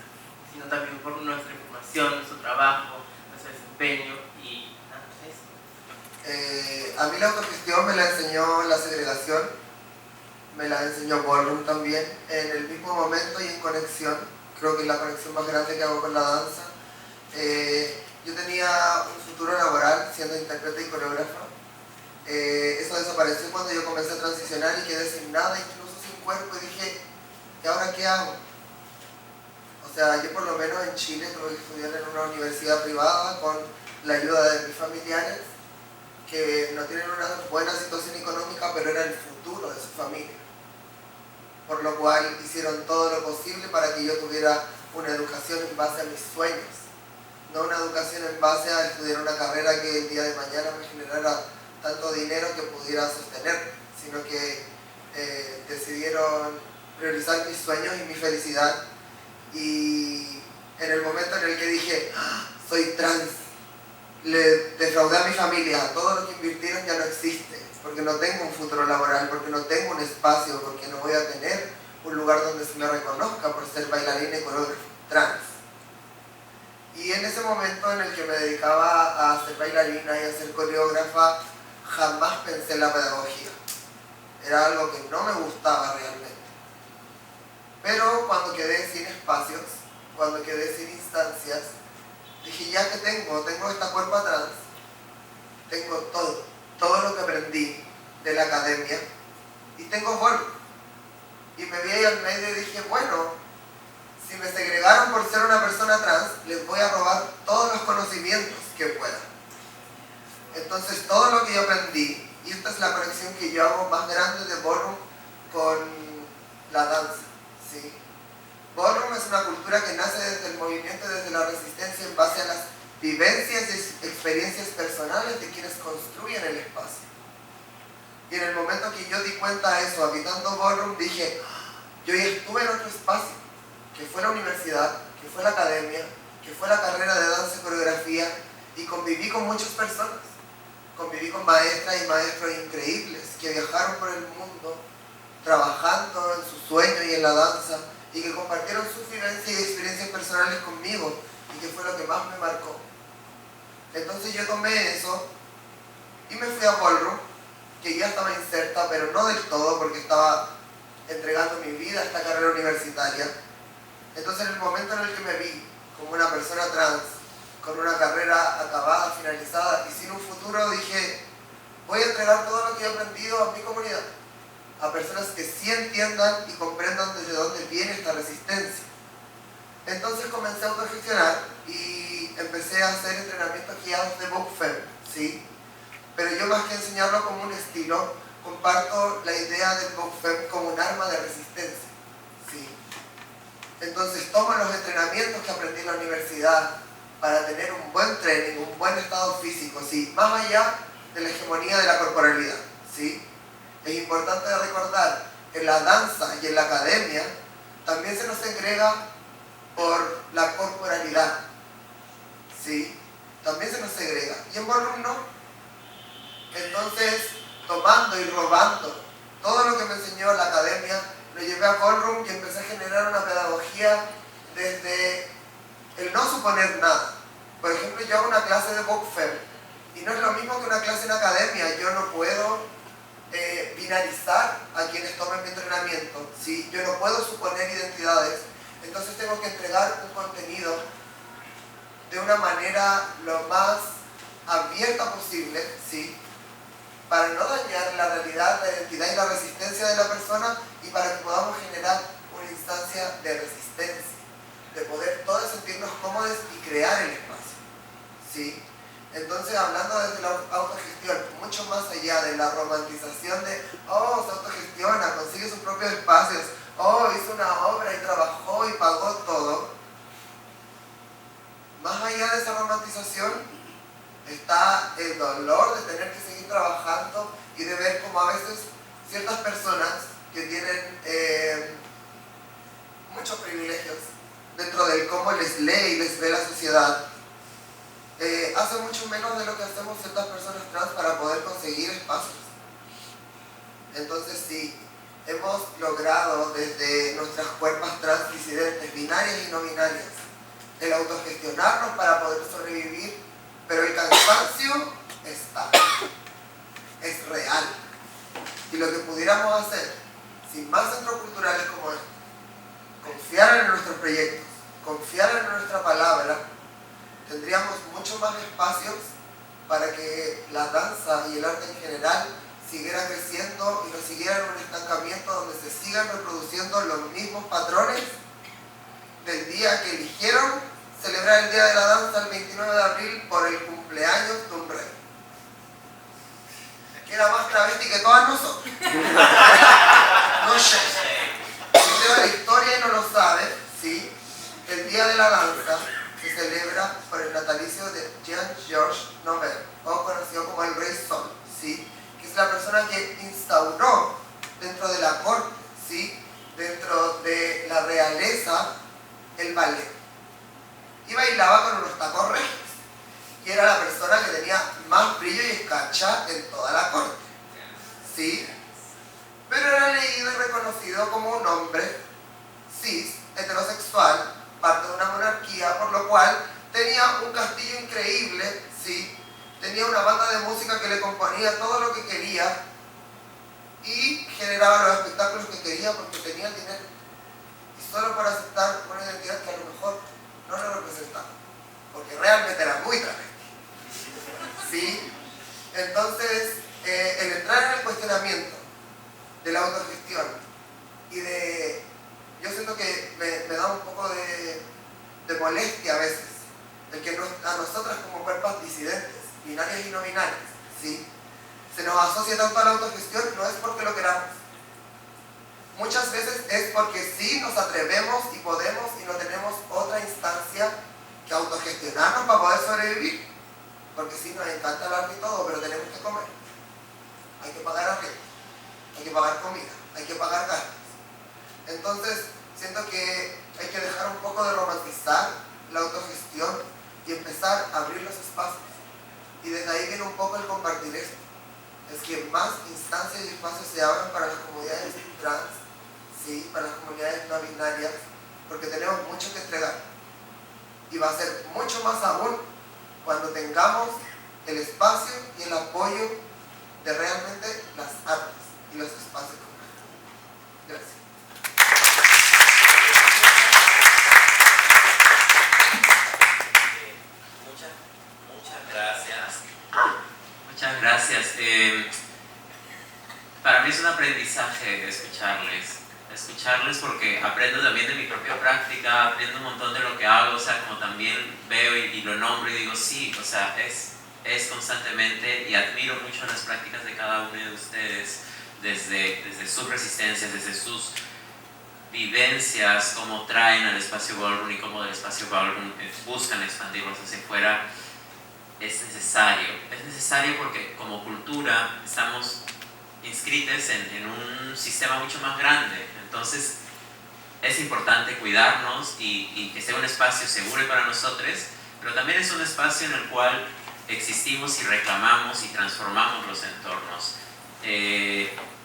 sino también por nuestra información, nuestro trabajo, nuestro desempeño, y nada, eso. A mí la autogestión me la enseñó la segregación, me la enseñó ballroom también, en el mismo momento y en conexión. Creo que es la conexión más grande que hago con la danza. yo tenía un futuro laboral siendo intérprete y coreógrafa. Eso desapareció cuando yo comencé a transicionar y quedé sin nada, incluso sin cuerpo, y dije, ¿y ahora qué hago? O sea, yo por lo menos en Chile tuve que estudiar en una universidad privada con la ayuda de mis familiares, que no tienen una buena situación económica, pero era el futuro de su familia. Por lo cual hicieron todo lo posible para que yo tuviera una educación en base a mis sueños, no una educación en base a estudiar una carrera que el día de mañana me generara tanto dinero que pudiera sostener, sino que decidieron priorizar mis sueños y mi felicidad. Y en el momento en el que dije, soy trans, le defraudé a mi familia, todo lo que invirtieron ya no existe, porque no tengo un futuro laboral, porque no tengo un espacio, porque no voy a tener un lugar donde se me reconozca por ser bailarina y coreógrafa trans. Y en ese momento en el que me dedicaba a ser bailarina y a ser coreógrafa, jamás pensé en la pedagogía. Era algo que no me gustaba realmente. Pero cuando quedé sin espacios, cuando quedé sin instancias, dije, ya que tengo esta cuerpa trans, tengo todo lo que aprendí de la academia y tengo bolo. Y me vi ahí al medio y dije, bueno, si me segregaron por ser una persona trans, les voy a robar todos los conocimientos que pueda. Entonces todo lo que yo aprendí, y esta es la conexión que yo hago más grande de ballroom con la danza, ¿sí? Ballroom es una cultura que nace desde el movimiento y desde la resistencia en base a las vivencias y experiencias personales de quienes construyen el espacio. Y en el momento que yo di cuenta de eso, habitando ballroom, dije, yo ya estuve en otro espacio, que fue la universidad, que fue la academia, que fue la carrera de danza y coreografía, y conviví con muchas personas. Conviví con maestras y maestros increíbles que viajaron por el mundo trabajando en su sueño y en la danza, y que compartieron sus vivencias y experiencias personales conmigo, y que fue lo que más me marcó. Entonces yo tomé eso y me fui a ballroom, que ya estaba inserta, pero no del todo, porque estaba entregando mi vida a esta carrera universitaria. Entonces en el momento en el que me vi como una persona trans, con una carrera acabada, finalizada y sin un futuro, dije, voy a entregar todo lo que he aprendido a mi comunidad, a personas que sí entiendan y comprendan desde dónde viene esta resistencia. Entonces comencé a autogestionar y empecé a hacer entrenamientos guiados de Vogue Fem, ¿sí? Pero yo, más que enseñarlo como un estilo, comparto la idea del Vogue Fem como un arma de resistencia, ¿sí? Entonces tomo los entrenamientos que aprendí en la universidad para tener un buen training, un buen estado físico, ¿sí? Más allá de la hegemonía de la corporalidad, ¿sí? Es importante recordar, en la danza y en la academia también se nos segrega por la corporalidad, ¿sí? También se nos segrega, y en ballroom no. Entonces, tomando y robando todo lo que me enseñó la academia, lo llevé a ballroom y empecé a generar una pedagogía desde el no suponer nada. Por ejemplo, yo hago una clase de Vogue Fem y no es lo mismo que una clase en academia. Yo no puedo binarizar a quienes tomen mi entrenamiento, ¿sí? Yo no puedo suponer identidades. Entonces tengo que entregar un contenido de una manera lo más abierta posible, ¿sí? Para no dañar la realidad, la identidad y la resistencia de la persona, y para que podamos generar una instancia de resistencia, de poder todos sentirnos cómodos y crear el espacio, ¿sí? Entonces, hablando desde la autogestión, mucho más allá de la romantización de, oh, se autogestiona, consigue sus propios espacios, oh, hizo una obra y trabajó y pagó todo. Más allá de esa romantización está el dolor de tener que seguir trabajando y de ver cómo a veces ciertas personas que tienen muchos privilegios dentro del cómo les lee y les ve la sociedad, hacen mucho menos de lo que hacemos ciertas personas trans para poder conseguir espacios. Entonces sí, hemos logrado desde nuestras cuerpas trans disidentes, binarias y no binarias, el autogestionarnos para poder sobrevivir, pero el cansancio está, es real. Y lo que pudiéramos hacer, sin más centros culturales como este, confiar en nuestros proyectos, confiar en nuestra palabra, tendríamos mucho más espacios para que la danza y el arte en general siguiera creciendo y no siguiera en un estancamiento donde se sigan reproduciendo los mismos patrones del día que eligieron celebrar el Día de la Danza el 29 de abril por el cumpleaños de un rey. Que era más travesti que todas nosotros. No sé. Si usted va a la historia y no lo sabe, ¿sí? El Día de la Danza se celebra por el natalicio de Jean-Georges Nobel, o conocido como el Rey Sol, ¿sí? Que es la persona que instauró dentro de la corte, ¿sí? Dentro de la realeza, el ballet. Y bailaba con unos tacos regios. Y era la persona que tenía más brillo y escarcha en toda la corte, ¿sí? Pero era leído y reconocido como un hombre cis, heterosexual, parte de una monarquía, por lo cual tenía un castillo increíble, ¿sí? Tenía una banda de música que le componía todo lo que quería y generaba los espectáculos que quería porque tenía dinero. Y solo por aceptar una identidad que a lo mejor no lo representaba, porque realmente era muy travesti, ¿sí? Entonces, el entrar en el cuestionamiento de la autogestión y de... Yo siento que me da un poco de molestia a veces el que a nosotras como cuerpos disidentes, binarias y no binarias, ¿sí? Se nos asocia tanto a la autogestión, no es porque lo queramos. Muchas veces es porque sí nos atrevemos y podemos y no tenemos otra instancia que autogestionarnos para poder sobrevivir. Porque sí, nos encanta el arte y todo, pero tenemos que comer. Hay que pagar arriendo, hay que pagar comida, hay que pagar gastos. Entonces, siento que hay que dejar un poco de romantizar la autogestión y empezar a abrir los espacios. Y desde ahí viene un poco el compartir esto. Es que más instancias y espacios se abran para las comunidades trans, ¿sí? Para las comunidades no binarias, porque tenemos mucho que entregar. Y va a ser mucho más aún cuando tengamos el espacio y el apoyo de realmente las artes y los espacios comunitarios. Gracias. Muchas gracias. Para mí es un aprendizaje escucharles porque aprendo también de mi propia práctica, aprendo un montón de lo que hago, o sea, como también veo y lo nombro y digo, sí, o sea, es constantemente, y admiro mucho las prácticas de cada uno de ustedes, desde sus resistencias, desde sus vivencias, cómo traen al espacio ballroom y cómo del espacio ballroom buscan expandirlos hacia afuera. Es necesario porque como cultura estamos inscritos en un sistema mucho más grande, entonces es importante cuidarnos y que sea un espacio seguro para nosotros, pero también es un espacio en el cual existimos y reclamamos y transformamos los entornos.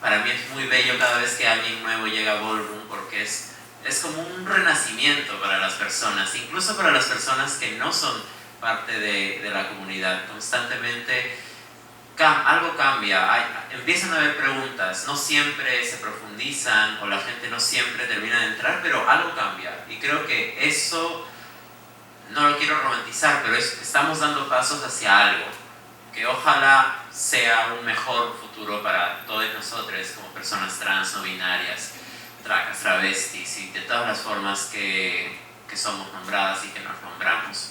Para mí es muy bello cada vez que alguien nuevo llega a Ballroom porque es como un renacimiento para las personas, incluso para las personas que no son parte de la comunidad. Constantemente algo cambia, empiezan a haber preguntas, no siempre se profundizan o la gente no siempre termina de entrar, pero algo cambia y creo que eso no lo quiero romantizar, pero estamos dando pasos hacia algo que ojalá sea un mejor futuro para todos nosotros como personas trans, no binarias, tracas, travestis y de todas las formas que somos nombradas y que nos nombramos.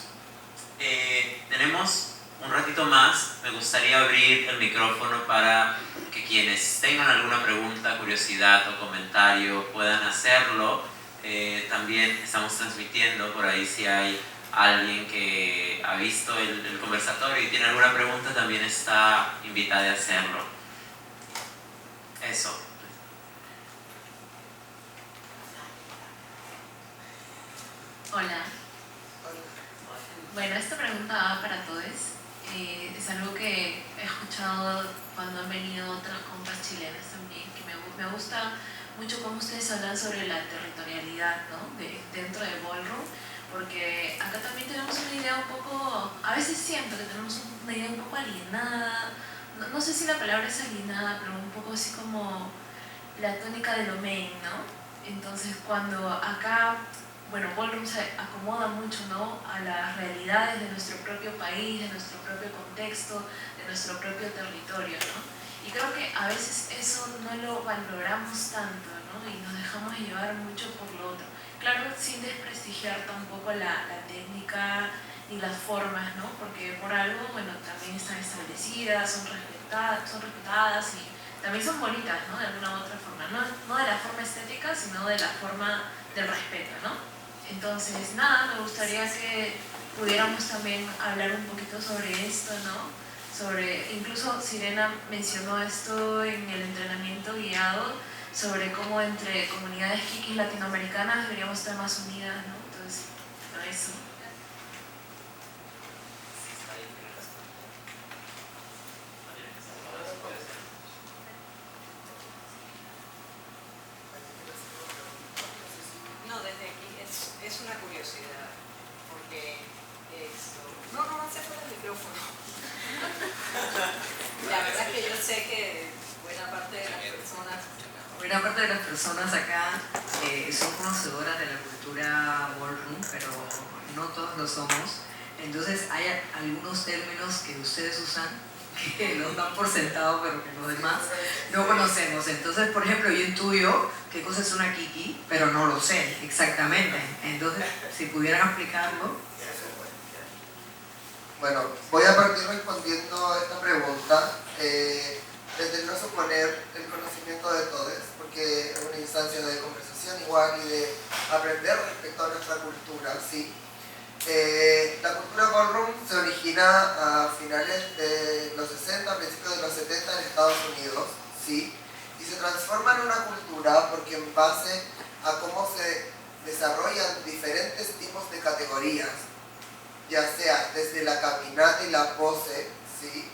Tenemos un ratito más, me gustaría abrir el micrófono para que quienes tengan alguna pregunta, curiosidad o comentario puedan hacerlo. También estamos transmitiendo por ahí si hay alguien que ha visto el conversatorio y tiene alguna pregunta, también está invitada a hacerlo. Eso. Hola. Bueno, esta pregunta va para todos. Es algo que he escuchado cuando han venido otras compas chilenas también, que me gusta mucho cómo ustedes hablan sobre la territorialidad, ¿no? Dentro de Ballroom, porque acá también tenemos una idea un poco, a veces siento que tenemos una idea un poco alienada, no sé si la palabra es alienada, pero un poco así como platónica de lo main, ¿no? Entonces cuando acá bueno, Ballroom se acomoda mucho, ¿no?, a las realidades de nuestro propio país, de nuestro propio contexto, de nuestro propio territorio, ¿no? Y creo que a veces eso no lo valoramos tanto, ¿no? Y nos dejamos llevar mucho por lo otro. Claro, sin desprestigiar tampoco la técnica ni las formas, ¿no? Porque por algo, bueno, también están establecidas, son respetadas y también son bonitas, ¿no?, de alguna u otra forma. No de la forma estética, sino de la forma del respeto, ¿no? Entonces, nada, me gustaría que pudiéramos también hablar un poquito sobre esto, ¿no? Incluso Sirena mencionó esto en el entrenamiento guiado, sobre cómo entre comunidades kikis latinoamericanas deberíamos estar más unidas, ¿no? Entonces, bueno, eso. No, desde aquí es una curiosidad, porque esto... No se fue el micrófono. La verdad es que yo sé que buena parte de las personas acá son conocedoras de la cultura ballroom, pero no todos lo somos. Entonces hay algunos términos que ustedes usan que los dan por sentado, pero que los demás no conocemos. Entonces, por ejemplo, yo intuyo qué cosa es una kiki, pero no lo sé exactamente. Entonces, si pudieran explicarlo. Bueno, voy a partir respondiendo a esta pregunta desde no suponer el conocimiento de todos, porque es una instancia de conversación igual y de aprender respecto a nuestra cultura, ¿sí? La cultura ballroom se origina a finales de los 60, principios de los 70 en Estados Unidos, ¿sí? Y se transforma en una cultura porque en base a cómo se desarrollan diferentes tipos de categorías, ya sea desde la caminata y la pose, ¿sí?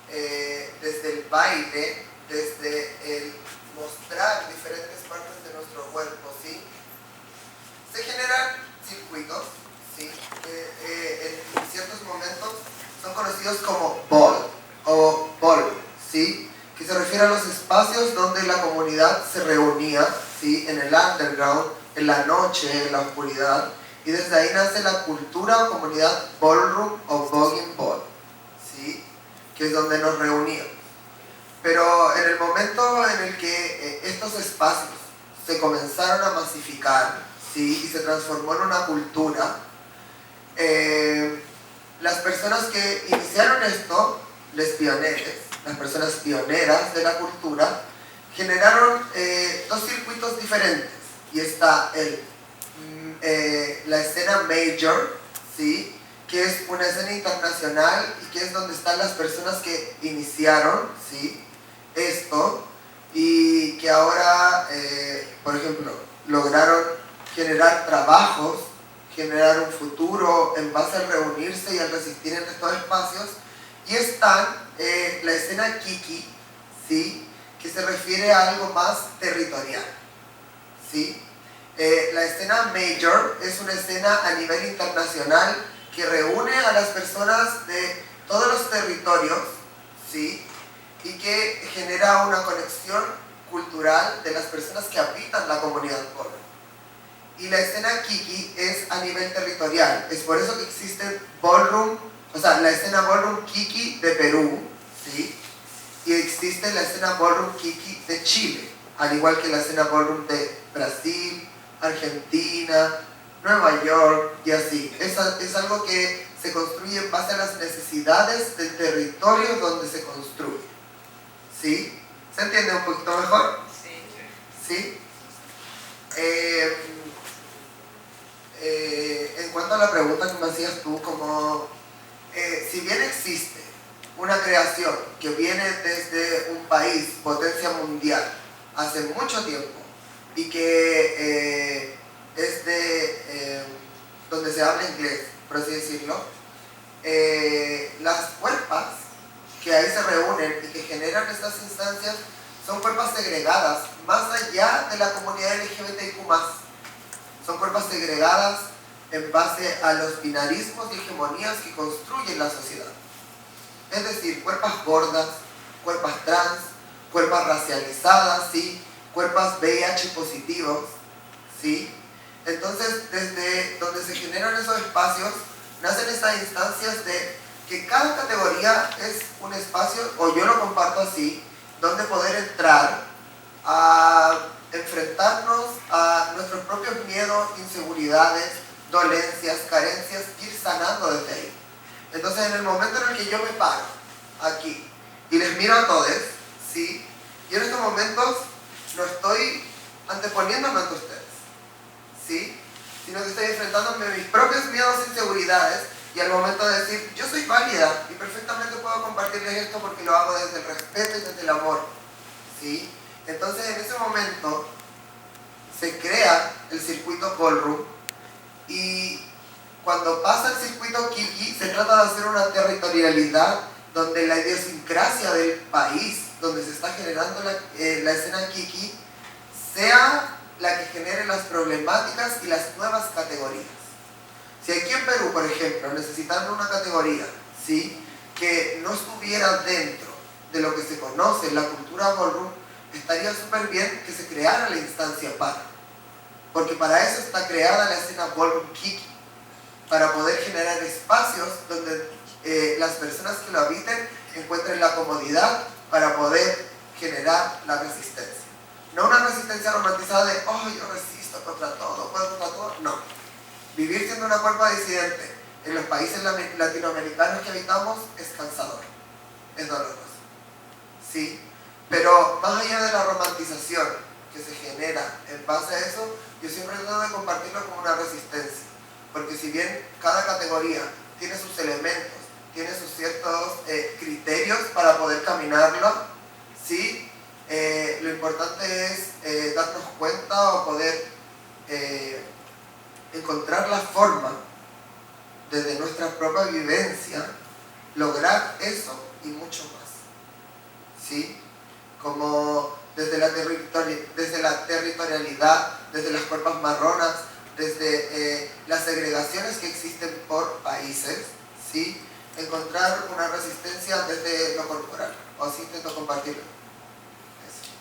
Desde el baile, desde el mostrar diferentes partes de nuestro cuerpo, ¿sí? Se generan circuitos, ¿sí? En ciertos momentos son conocidos como ball o ball, ¿sí? Que se refiere a los espacios donde la comunidad se reunía, ¿sí? En el underground, en la noche, en la oscuridad. Y desde ahí nace la cultura o comunidad ballroom o voguing ball, ¿sí? Que es donde nos reuníamos. Pero en el momento en el que estos espacios se comenzaron a masificar, ¿sí? Y se transformó en una cultura, las personas que iniciaron esto, les pioneros, las personas pioneras de la cultura, generaron dos circuitos diferentes. Y está la escena major, ¿sí? Que es una escena internacional y que es donde están las personas que iniciaron, ¿sí? Esto, y que ahora, por ejemplo, lograron generar trabajos, generar un futuro en base al reunirse y al resistir en estos espacios. Y están la escena kiki, ¿sí? Que se refiere a algo más territorial, ¿sí? La escena major es una escena a nivel internacional que reúne a las personas de todos los territorios, ¿sí? Y que genera una conexión cultural de las personas que habitan la comunidad ballroom. Y la escena kiki es a nivel territorial, es por eso que existe ballroom, o sea, la escena ballroom kiki de Perú, ¿sí? Y existe la escena ballroom kiki de Chile, al igual que la escena ballroom de Brasil, Argentina, Nueva York y así. Es algo que se construye en base a las necesidades del territorio donde se construye, ¿sí? ¿Se entiende un poquito mejor? Sí. ¿Sí? En cuanto a la pregunta que me hacías tú, como si bien existe una creación que viene desde un país, potencia mundial, hace mucho tiempo, y que es de donde se habla inglés, por así decirlo, las cuerpas que ahí se reúnen y que generan estas instancias son cuerpas segregadas, más allá de la comunidad LGBTIQ+. Son cuerpas segregadas en base a los binarismos y hegemonías que construyen la sociedad. Es decir, cuerpas gordas, cuerpas trans, cuerpas racializadas, ¿sí? Cuerpas VIH positivos, ¿sí? Entonces, desde donde se generan esos espacios, nacen estas instancias de que cada categoría es un espacio, o yo lo comparto así, donde poder entrar a enfrentarnos a nuestros propios miedos, inseguridades, dolencias, carencias, ir sanando desde ahí. Entonces, en el momento en el que yo me paro aquí y les miro a todos, ¿sí? Yo en estos momentos no estoy anteponiéndome ante ustedes, ¿sí? Sino que estoy enfrentándome a mis propios miedos e inseguridades, y al momento de decir, yo soy válida y perfectamente puedo compartirles esto porque lo hago desde el respeto y desde el amor, ¿sí? Entonces, en ese momento se crea el circuito Ballroom, y cuando pasa el circuito Kiki, se trata de hacer una territorialidad donde la idiosincrasia del país, donde se está generando la escena Kiki, sea la que genere las problemáticas y las nuevas categorías. Si aquí en Perú, por ejemplo, necesitaran una categoría, ¿sí?, que no estuviera dentro de lo que se conoce en la cultura Ballroom, estaría súper bien que se creara la instancia para. Porque para eso está creada la escena Ballroom Kiki, para poder generar espacios donde las personas que lo habiten encuentren la comodidad para poder generar la resistencia. No una resistencia romantizada de, oh, yo resisto contra todo, puedo contra todo. No. Vivir siendo una cuerpa disidente en los países latinoamericanos que habitamos es cansador, es doloroso. ¿Sí? Pero más allá de la romantización que se genera en base a eso, yo siempre trato de compartirlo como una resistencia. Porque si bien cada categoría tiene sus elementos, tiene sus ciertos criterios para poder caminarlo, ¿sí? Lo importante es darnos cuenta o poder encontrar la forma desde nuestra propia vivencia, lograr eso y mucho más, ¿sí? Como desde la territorialidad, desde las cuerpas marronas, desde las segregaciones que existen por países, ¿sí? Encontrar una resistencia desde lo corporal, o así intento compartirlo. Eso.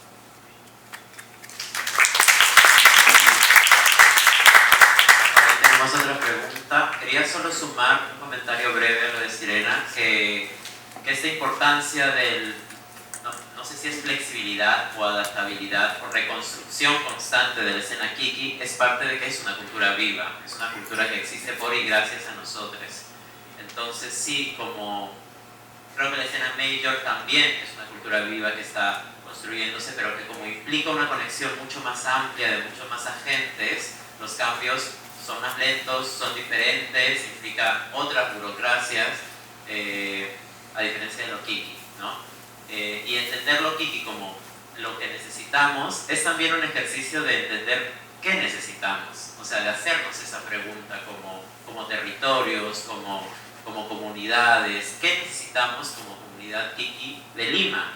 Ahí tenemos otra pregunta. Quería solo sumar un comentario breve a lo de Sirena, que esta importancia del, no sé si es flexibilidad o adaptabilidad o reconstrucción constante de la escena Kiki, es parte de que es una cultura viva, es una cultura que existe por y gracias a nosotros. Entonces sí, como creo que la escena Major también es una cultura viva que está construyéndose, pero que como implica una conexión mucho más amplia de muchos más agentes, los cambios son más lentos, son diferentes, implica otras burocracias, a diferencia de lo Kiki, ¿no? Y entender lo Kiki como lo que necesitamos es también un ejercicio de entender qué necesitamos, o sea, de hacernos esa pregunta como territorios, como comunidades, qué necesitamos como comunidad Kiki de Lima,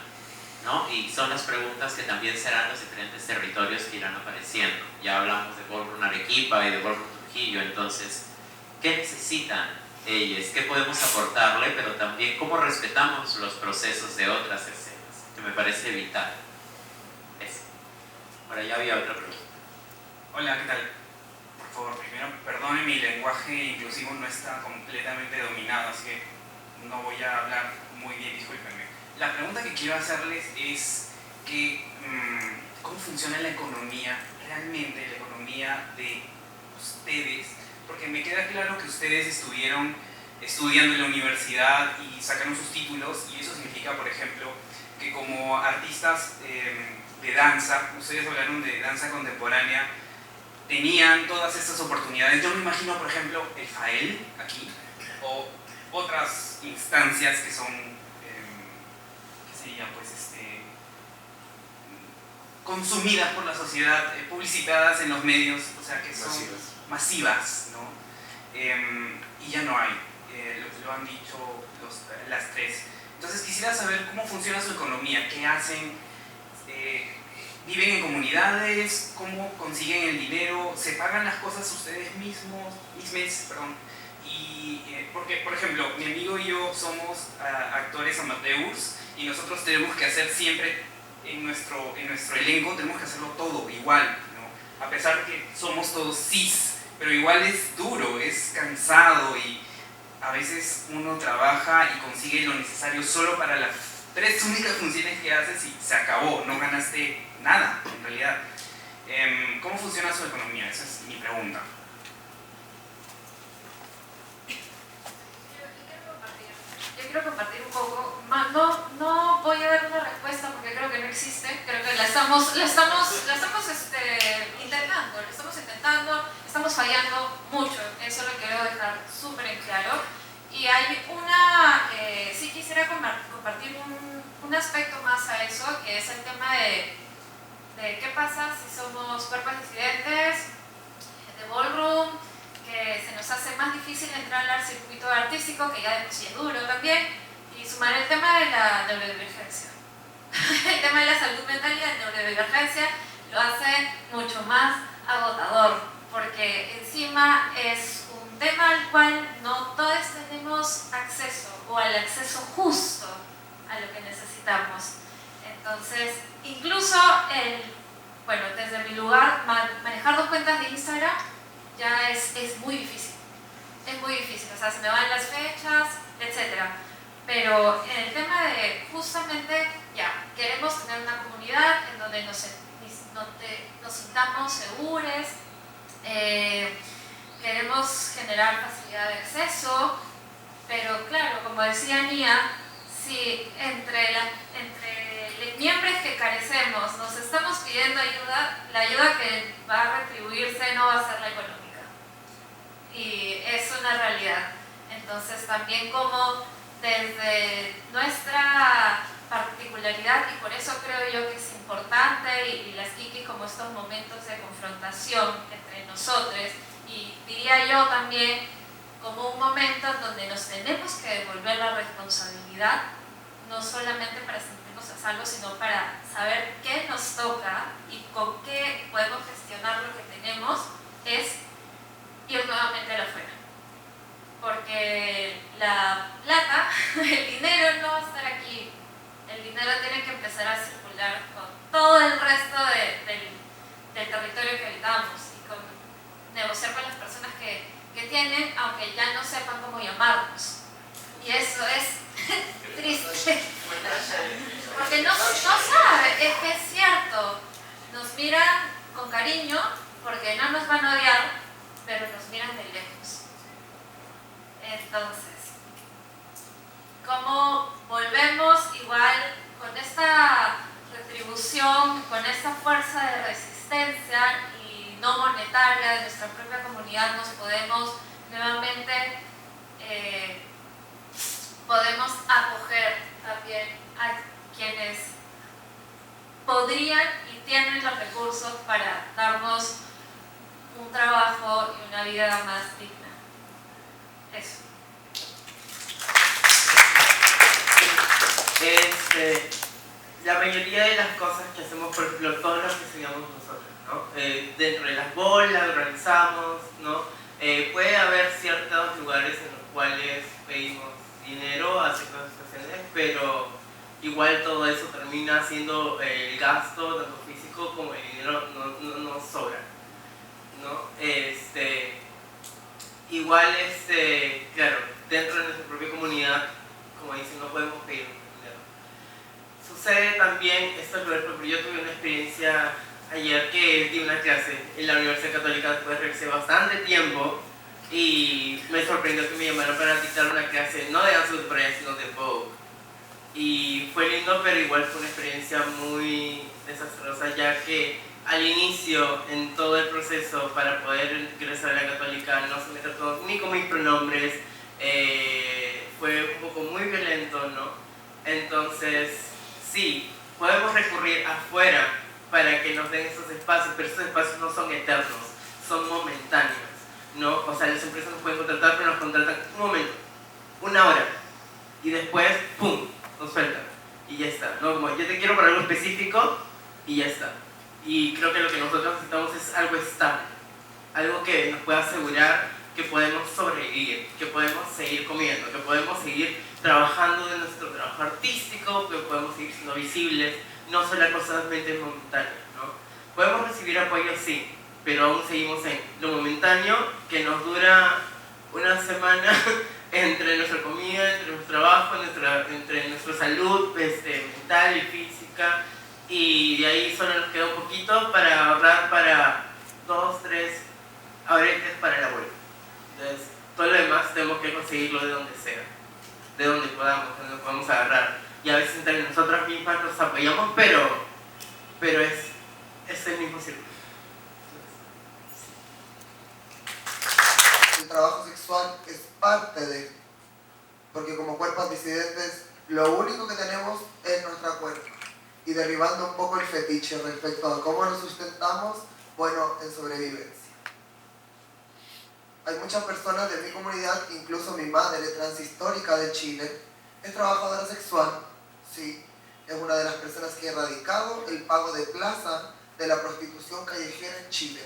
¿no? Y son las preguntas que también serán los diferentes territorios que irán apareciendo. Ya hablamos de Ballroom Arequipa y de Ballroom Trujillo, entonces, ¿qué necesitan ellos? ¿Qué podemos aportarle? Pero también cómo respetamos los procesos de otras escenas, que me parece vital. Eso. Ahora ya había otra pregunta. Hola, ¿qué tal? Por favor, primero, perdone, mi lenguaje inclusivo no está completamente dominado, así que no voy a hablar muy bien, discúlpenme. La pregunta que quiero hacerles es que, ¿cómo funciona la economía, realmente la economía de ustedes? Porque me queda claro que ustedes estuvieron estudiando en la universidad y sacaron sus títulos, y eso significa, por ejemplo, que como artistas de danza, ustedes hablaron de danza contemporánea, tenían todas estas oportunidades. Yo me imagino, por ejemplo, el FAEL aquí, o otras instancias que son, ¿qué sería? Pues consumidas por la sociedad, publicitadas en los medios, o sea, que son masivas, ¿no? Y ya no hay, lo han dicho las tres. Entonces quisiera saber cómo funciona su economía, qué hacen, viven en comunidades, cómo consiguen el dinero, se pagan las cosas ustedes mismos, y porque, por ejemplo, mi amigo y yo somos actores amateurs y nosotros tenemos que hacer siempre en nuestro elenco, tenemos que hacerlo todo igual, ¿no? a pesar de que somos todos cis, pero igual es duro, es cansado y a veces uno trabaja y consigue lo necesario solo para las 3 únicas funciones que haces y se acabó, no ganaste nada en realidad. ¿Cómo funciona su economía? Esa es mi pregunta. Yo quiero compartir un poco, no voy a dar una respuesta porque creo que no existe, creo que la estamos intentando, estamos fallando mucho, eso lo quiero dejar súper en claro. Y hay sí quisiera compartir un aspecto más a eso, que es el tema de qué pasa si somos cuerpos disidentes, de ballroom, que se nos hace más difícil entrar al circuito artístico, que ya de por sí es duro también, y sumar el tema de la neurodivergencia. El tema de la salud mental y la neurodivergencia lo hace mucho más agotador, porque encima es un tema al cual no todos tenemos acceso, o al acceso justo a lo que necesitamos. Entonces, incluso desde mi lugar, manejar 2 cuentas de Instagram ya es muy difícil. Es muy difícil, o sea, se me van las fechas, etc. Pero en el tema de justamente, queremos tener una comunidad en donde nos sintamos seguros, queremos generar facilidad de acceso, pero claro, como decía Nia, si entre los miembros que carecemos nos estamos pidiendo ayuda, la ayuda que va a retribuirse no va a ser la económica. Y es una realidad. Entonces también como desde nuestra particularidad, y por eso creo yo que es importante, y las Kikis como estos momentos de confrontación entre nosotros, y diría yo también como un momento en donde nos tenemos que devolver la responsabilidad, no solamente para sentirnos a salvo, sino para saber qué nos toca y con qué podemos gestionar lo que tenemos, es ir nuevamente a la afuera. Porque la plata, el dinero no va a estar aquí. El dinero tiene que empezar a circular con todo el resto del territorio que habitamos y con negociar con las personas que tienen, aunque ya no sepan cómo llamarnos. Y eso es triste. Porque no sabe, es que es cierto. Nos miran con cariño porque no nos van a odiar, pero nos miran de lejos. Entonces, ¿cómo volvemos igual con esta retribución, con esta fuerza de resistencia y no monetaria de nuestra propia comunidad, nos podemos nuevamente podemos acoger también a quienes podrían y tienen los recursos para darnos un trabajo y una vida más digna? Eso. La mayoría de las cosas que hacemos, por ejemplo, todos los que estudiamos nosotros, ¿no? Dentro de las bolas, organizamos, ¿no? Puede haber ciertos lugares en los cuales pedimos dinero a ciertas situaciones, pero igual todo eso termina siendo el gasto, tanto físico como el dinero no sobra, ¿no? Igual, claro, dentro de nuestra propia comunidad, como dicen, no podemos pedir dinero. Sucede también, esto, por ejemplo, yo tuve una experiencia ayer que di una clase en la Universidad Católica después de regresé bastante tiempo y me sorprendió que me llamaron para dictar una clase, no de Ansel Press, sino de Vogue. Y fue lindo, pero igual fue una experiencia muy desastrosa, ya que al inicio, en todo el proceso para poder ingresar a la Católica, no se me trató ni con mis pronombres, fue un poco muy violento, ¿no? Entonces, sí, podemos recurrir afuera para que nos den esos espacios, pero esos espacios no son eternos, son momentáneos, ¿no? O sea, las empresas nos pueden contratar, pero nos contratan un momento, una hora, y después, ¡pum!, nos sueltan, y ya está, ¿no? Como yo te quiero para algo específico, y ya está. Y creo que lo que nosotros necesitamos es algo estable, algo que nos pueda asegurar que podemos sobrevivir, que podemos seguir comiendo, que podemos seguir trabajando de nuestro trabajo artístico, que podemos seguir siendo visibles, no solamente momentáneas, ¿no? Podemos recibir apoyo, sí, pero aún seguimos en lo momentáneo, que nos dura una semana entre nuestra comida, entre nuestro trabajo, entre nuestra salud mental y física, y de ahí solo nos queda un poquito para ahorrar para 2, 3 aretes para la vuelta. Entonces, todo lo demás tenemos que conseguirlo de donde sea, de donde podamos agarrar. Y a veces entre nosotras mismas nos apoyamos, pero es el mismo círculo. El trabajo sexual es parte de, porque como cuerpos disidentes lo único que tenemos es nuestra cuerpo, y derribando un poco el fetiche respecto a cómo nos sustentamos, bueno, en sobrevivencia. Hay muchas personas de mi comunidad, incluso mi madre, transhistórica de Chile, es trabajadora sexual, sí, es una de las personas que ha erradicado el pago de plaza de la prostitución callejera en Chile,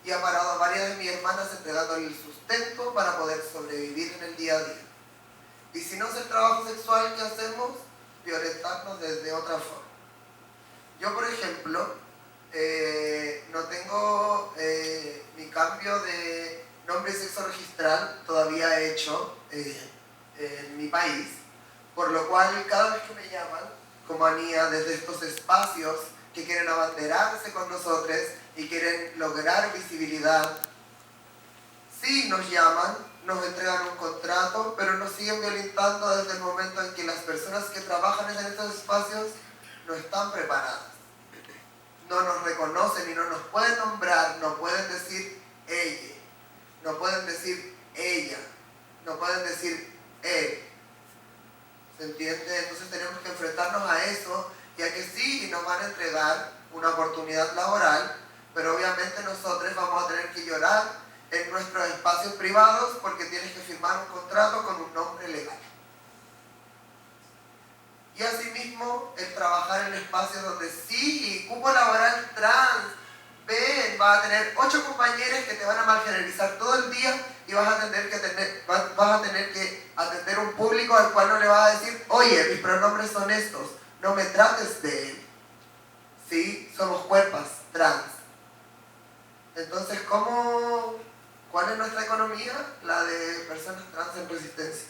y ha parado a varias de mis hermanas entregándole el sustento para poder sobrevivir en el día a día. Y si no es el trabajo sexual que hacemos, violentarnos desde otra forma. Yo, por ejemplo, no tengo mi cambio de nombre y sexo registral todavía hecho en mi país, por lo cual cada vez que me llaman, como Anía, desde estos espacios que quieren abanderarse con nosotros y quieren lograr visibilidad, sí nos llaman, nos entregan un contrato, pero nos siguen violentando desde el momento en que las personas que trabajan en estos espacios no están preparadas. No nos reconocen y no nos pueden nombrar, no pueden decir ella, no pueden decir ella, no pueden decir él. ¿Se entiende? Entonces tenemos que enfrentarnos a eso, ya que sí nos van a entregar una oportunidad laboral, pero obviamente nosotros vamos a tener que llorar en nuestros espacios privados porque tienes que firmar un contrato con un nombre legal. Y asimismo, el trabajar en espacios donde sí, cupo laboral trans, ven, vas a tener 8 compañeros que te van a malgenerizar todo el día y vas a tener que atender un público al cual no le vas a decir, oye, mis pronombres son estos, no me trates de él. Sí, somos cuerpas trans. Entonces, ¿cuál es nuestra economía? La de personas trans en resistencia.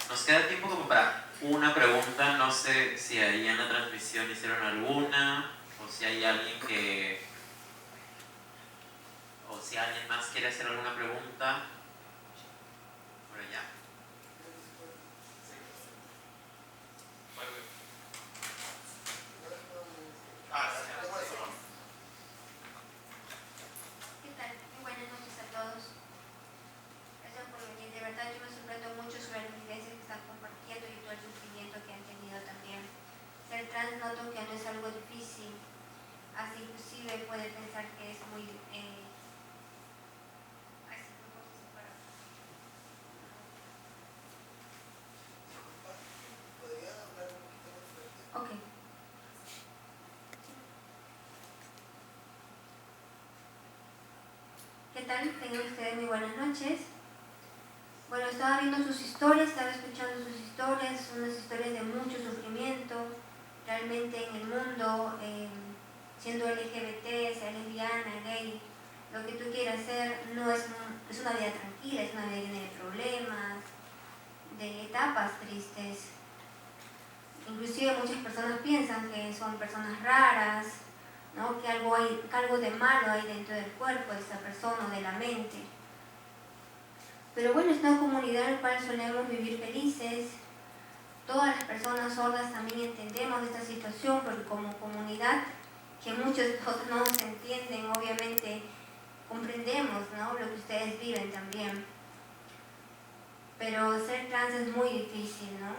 Nos queda tiempo como para una pregunta, no sé si ahí en la transmisión hicieron alguna, o si hay alguien o si alguien más quiere hacer alguna pregunta. Por allá. ¿Qué tal? Muy buenas noches a todos. Gracias por venir. De verdad yo me sorprendo mucho sobre las vivencias que están compartiendo y todo el sufrimiento que han tenido también. Ser trans noto que no es algo difícil. Así inclusive puede pensar que es muy... Ok. ¿Qué tal? Tengan ustedes muy buenas noches. Bueno, estaba viendo sus historias, estaba escuchando sus historias, son unas historias de mucho sufrimiento. Realmente en el mundo, siendo LGBT, sea lesbiana, gay, lo que tú quieras ser, no es una vida tranquila, es una vida llena de problemas, de etapas tristes. Inclusive muchas personas piensan que son personas raras, ¿no? Que algo de malo hay dentro del cuerpo de esa persona o de la mente. Pero bueno, es una comunidad en la cual solemos vivir felices. Todas las personas sordas también entendemos esta situación porque como comunidad, que muchos de nosotros no nos entienden, obviamente comprendemos, ¿no?, lo que ustedes viven también. Pero ser trans es muy difícil, ¿no?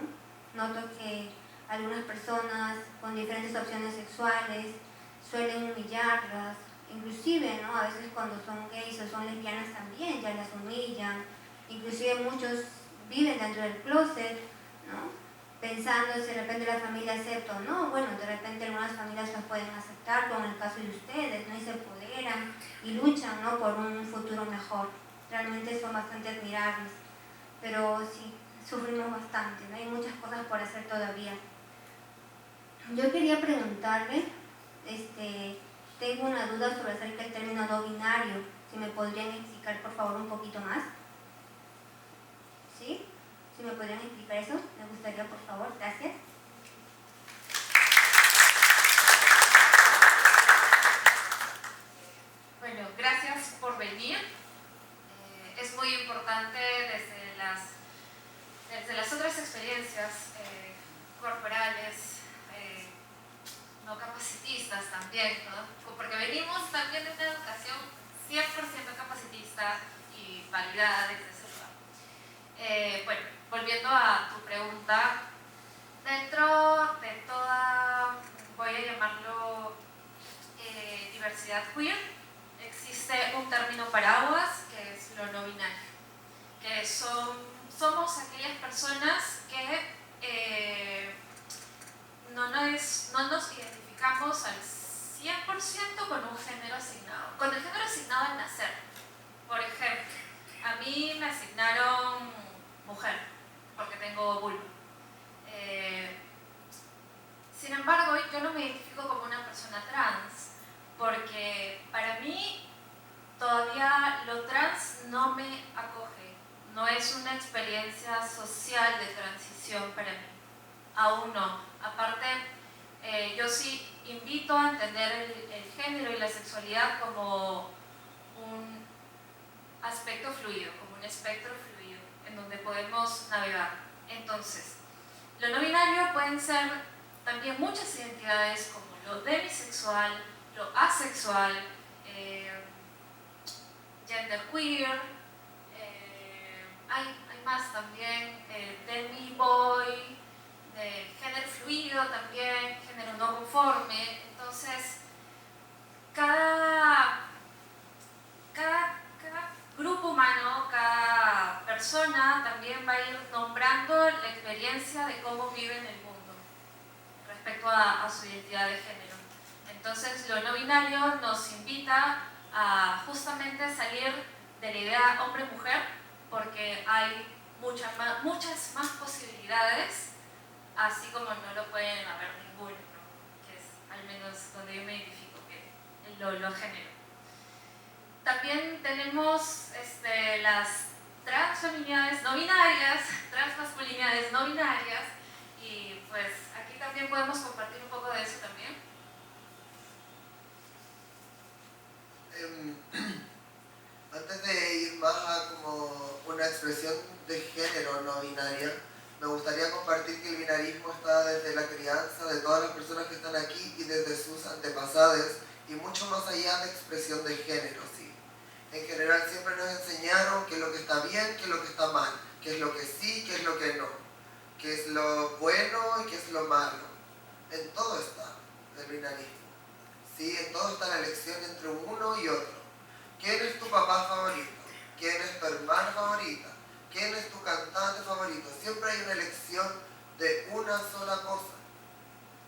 Noto que algunas personas con diferentes opciones sexuales suelen humillarlas, inclusive, ¿no?, a veces cuando son gays o son lesbianas también ya las humillan, inclusive muchos viven dentro del closet, ¿no?, pensando si de repente la familia acepta o no. Bueno, de repente algunas familias las pueden aceptar, como en el caso de ustedes, ¿no?, y se empoderan y luchan, ¿no?, por un futuro mejor. Realmente son bastante admirables, pero sí, sufrimos bastante, ¿no? Hay muchas cosas por hacer todavía. Yo quería preguntarle, tengo una duda sobre acerca del término no binario. Si me podrían explicar, por favor, un poquito más. ¿Sí? ¿Sí me podrían explicar eso? Me gustaría, por favor. Gracias. Bueno, gracias por venir. Es muy importante desde las otras experiencias corporales, no capacitistas también, ¿no? Porque venimos también de una educación 100% capacitista y validada desde ese lugar. Bueno, volviendo a tu pregunta, dentro de toda, voy a llamarlo diversidad queer, existe un término paraguas que es lo no binario, que somos aquellas personas que no nos identificamos al 100% con un género asignado, con el género asignado al nacer. Por ejemplo, a mí me asignaron mujer porque tengo vulva. Sin embargo, yo no me identifico como una persona trans porque para mí todavía lo trans no me acoge, no es una experiencia social de transición para mí, aún no. Aparte, yo sí invito a entender el género y la sexualidad como un aspecto fluido, como un espectro fluido, en donde podemos navegar. Entonces, lo no binario pueden ser también muchas identidades como lo demisexual, lo asexual, genderqueer, hay más también, demi-boy, de género fluido también, género no conforme. Entonces, cada grupo humano, cada persona también va a ir nombrando la experiencia de cómo vive en el mundo respecto a su identidad de género. Entonces, lo no binario nos invita a justamente salir de la idea hombre-mujer, porque hay muchas más posibilidades, así como no lo pueden haber ninguno, ¿no? Que es al menos donde yo me identifico, que lo género. También tenemos las transfeminidades no binarias, transmasculinidades no binarias, y pues aquí también podemos compartir un poco de eso también. Antes de ir más a como una expresión de género no binaria, me gustaría compartir que el binarismo está desde la crianza de todas las personas que están aquí y desde sus antepasados y mucho más allá de expresión de género, ¿sí? En general siempre nos enseñaron qué es lo que está bien, qué es lo que está mal, qué es lo que sí, qué es lo que no, qué es lo bueno y qué es lo malo. En todo está el binarismo, ¿sí? En todo está la elección entre uno y otro. ¿Quién es tu papá favorito? ¿Quién es tu hermana favorita? ¿Quién es tu cantante favorito? Siempre hay una elección de una sola cosa.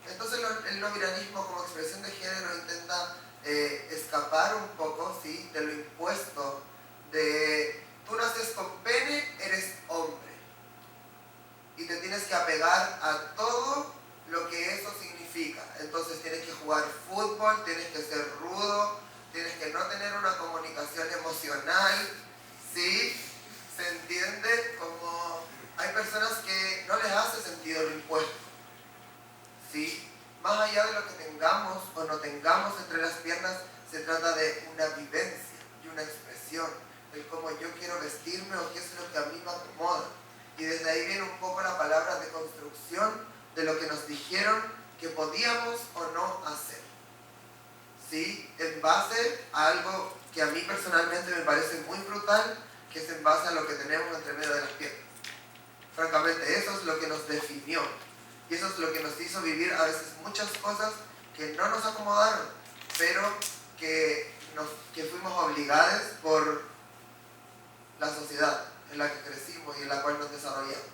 Entonces el no binarismo como expresión de género intenta escapar un poco, ¿sí?, de lo impuesto de tú naces con pene, eres hombre y te tienes que apegar a todo lo que eso significa. Entonces tienes que jugar fútbol, tienes que ser rudo, tienes que no tener una comunicación emocional, ¿sí? ¿Se entiende? Como hay personas que no les hace sentido lo impuesto, ¿sí? Más allá de lo que tengamos o no tengamos entre las piernas, se trata de una vivencia y una expresión, de cómo yo quiero vestirme o qué es lo que a mí me acomoda. Y desde ahí viene un poco la palabra de construcción de lo que nos dijeron que podíamos o no hacer, ¿sí? En base a algo que a mí personalmente me parece muy brutal, que es en base a lo que tenemos entre medio de las piernas. Francamente, eso es lo que nos definió. Y eso es lo que nos hizo vivir a veces muchas cosas que no nos acomodaron, pero que fuimos obligados por la sociedad en la que crecimos y en la cual nos desarrollamos.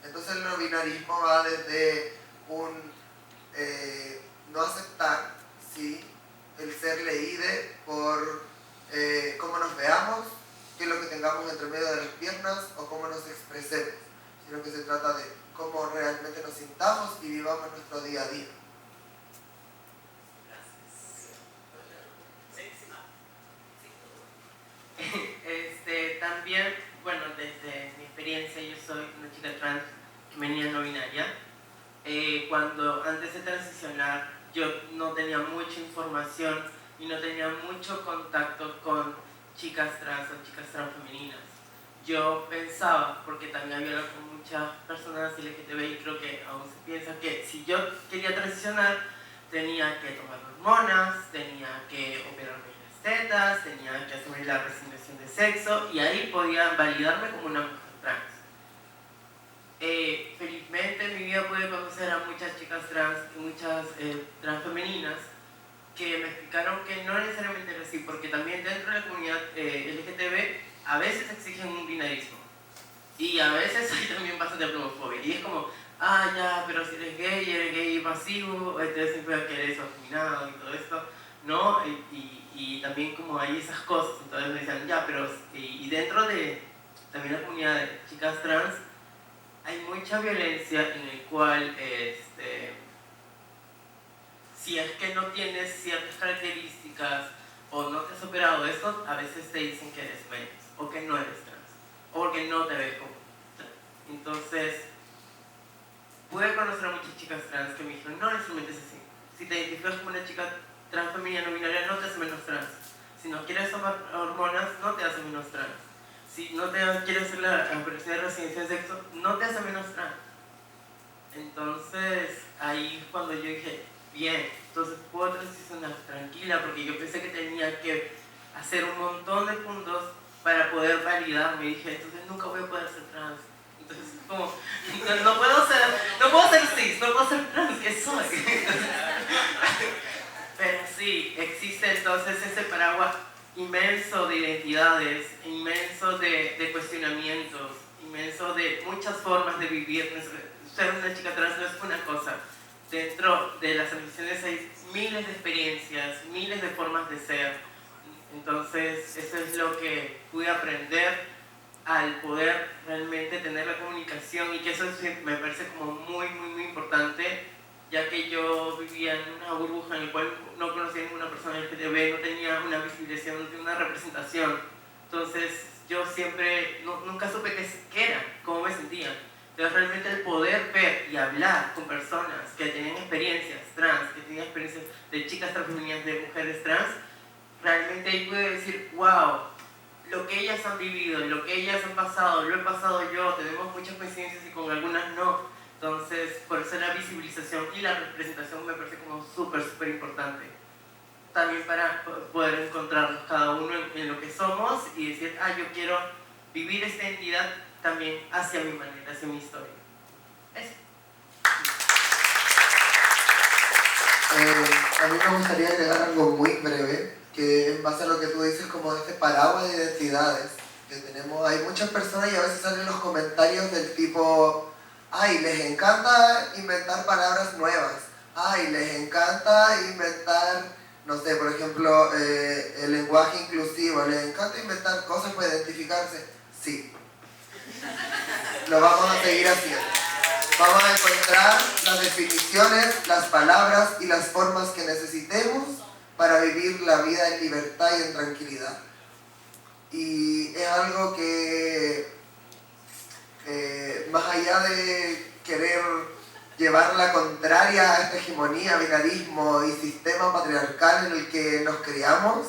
Entonces el no binarismo va desde un no aceptar, ¿sí?, el ser leído por cómo nos veamos, qué es lo que tengamos entre medio de las piernas o cómo nos expresemos, sino que se trata de cómo realmente nos sintamos y vivamos nuestro día a día. experiencia, yo soy una chica trans femenina no binaria. Cuando antes de transicionar yo no tenía mucha información y no tenía mucho contacto con chicas trans o chicas transfemeninas. Yo pensaba, porque también había hablado con muchas personas LGTB y creo que aún se piensa que si yo quería transicionar tenía que tomar hormonas, tenía que operarme las tetas, tenía que hacerme la resignación de sexo y ahí podían validarme como una mujer trans. Felizmente en mi vida pude conocer a muchas chicas trans y muchas transfemeninas que me explicaron que no necesariamente era así, porque también dentro de la comunidad LGTB a veces exigen un binarismo y a veces hay también bastante homofobia y es como, ah ya, pero si eres gay pasivo, entonces significa que eres afeminado y todo esto, ¿no? Y también como hay esas cosas, entonces me decían, ya, pero y dentro de también la comunidad de chicas trans hay mucha violencia en el cual si es que no tienes ciertas características o no te has operado eso, a veces te dicen que eres menos o que no eres trans o que no te ves como trans. Entonces pude conocer a muchas chicas trans que me dijeron, no necesariamente es así. Si te identificas como una chica trans femenina no binaria no te hace menos trans. Si no quieres tomar hormonas no te hace menos trans. Si no te quieres hacer la operación de resignación de sexo no te hace menos trans. Entonces ahí es cuando yo dije, bien, entonces puedo transicionar tranquila porque yo pensé que tenía que hacer un montón de puntos para poder validarme. Y dije, entonces nunca voy a poder ser trans. Entonces como, no puedo ser cis, no puedo ser trans, ¿qué soy? Pero sí, existe entonces ese paraguas inmenso de identidades, inmenso de cuestionamientos, inmenso de muchas formas de vivir. Ser una chica trans no es una cosa. Dentro de las organizaciones hay miles de experiencias, miles de formas de ser. Entonces, eso es lo que pude aprender al poder realmente tener la comunicación y que eso me parece como muy, muy, muy importante, ya que yo vivía en una burbuja en la cual no conocía a ninguna persona LGTB, no tenía una visibilización, no tenía una representación. Entonces, yo siempre, nunca supe qué era, cómo me sentía. Entonces realmente el poder ver y hablar con personas que tenían experiencias trans, que tenían experiencias de chicas transfemeninas, de mujeres trans, realmente ahí pude decir, wow, lo que ellas han vivido, lo que ellas han pasado, lo he pasado yo, tenemos muchas coincidencias y con algunas no. Entonces, por eso la visibilización y la representación me parece como súper, súper importante. También para poder encontrarnos cada uno en lo que somos y decir, ah, yo quiero vivir esta identidad también hacia mi manera, hacia mi historia. Eso. A mí me gustaría agregar algo muy breve, que en base a lo que tú dices, como de este paraguas de identidades que tenemos, hay muchas personas y a veces salen los comentarios del tipo, ay, les encanta inventar palabras nuevas, ay, les encanta inventar, no sé, por ejemplo, el lenguaje inclusivo, les encanta inventar cosas para identificarse. Sí. Lo vamos a seguir haciendo. Vamos a encontrar las definiciones, las palabras y las formas que necesitemos para vivir la vida en libertad y en tranquilidad. Y es algo que, más allá de querer llevar la contraria a esta hegemonía, binarismo y sistema patriarcal en el que nos criamos,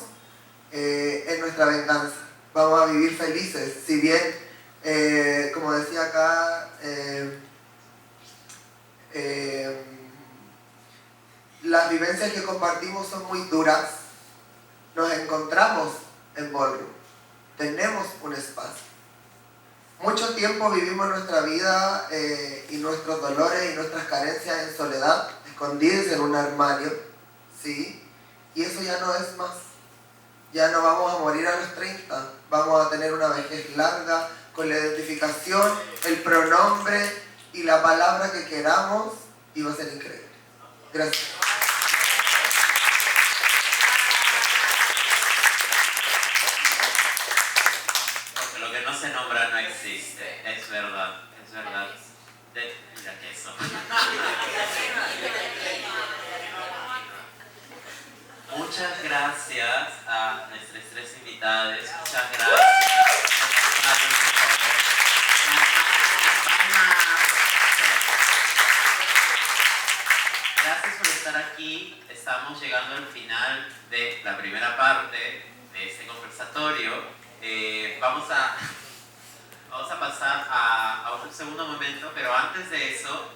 es nuestra venganza. Vamos a vivir felices, si bien como decía acá, las vivencias que compartimos son muy duras. Nos encontramos en Ballroom, tenemos un espacio. Mucho tiempo vivimos nuestra vida y nuestros dolores y nuestras carencias en soledad, escondidos en un armario, ¿sí? Y eso ya no es más. Ya no vamos a morir a los 30, vamos a tener una vejez larga, con la identificación, el pronombre y la palabra que queramos, y va a ser increíble. Gracias. Porque lo que no se nombra no existe, es verdad, es verdad. Mira que eso. Muchas gracias a nuestros tres invitados, muchas gracias. y estamos llegando al final de la primera parte de este conversatorio. Vamos a pasar a un segundo momento, pero antes de eso,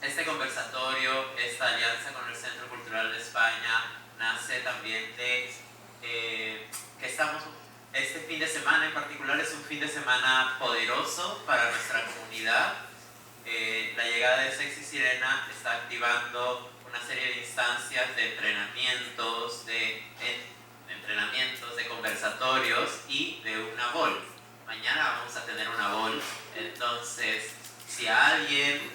este conversatorio, esta alianza con el Centro Cultural de España, nace también de que este fin de semana en particular es un fin de semana poderoso para nuestra comunidad. La llegada de Sexy Sirena está activando una serie de instancias de entrenamientos, de conversatorios y de una BOL. Mañana vamos a tener una BOL, entonces si alguien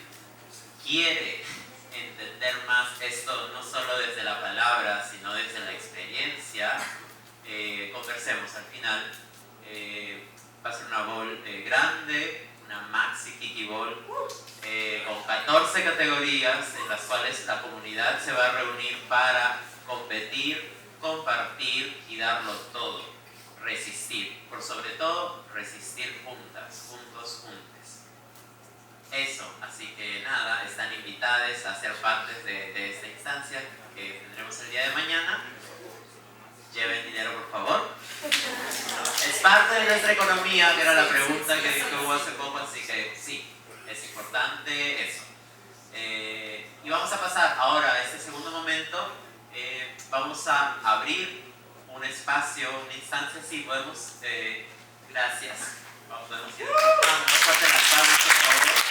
quiere entender más esto, no solo desde la palabra, sino desde la experiencia, conversemos al final. Va a ser una BOL grande, una Maxi Kiki Ball, con 14 categorías en las cuales la comunidad se va a reunir para competir, compartir y darlo todo. Resistir, por sobre todo resistir juntas, juntos, juntes. Eso, así que nada, están invitadas a ser partes de esta instancia que tendremos el día de mañana. Lleven dinero, por favor. Es parte de nuestra economía, que era la pregunta que hubo hace poco, así que sí, es importante eso. Y vamos a pasar ahora a este segundo momento. Vamos a abrir un espacio, una instancia, sí, podemos, gracias. Podemos ir a las palmas, por favor.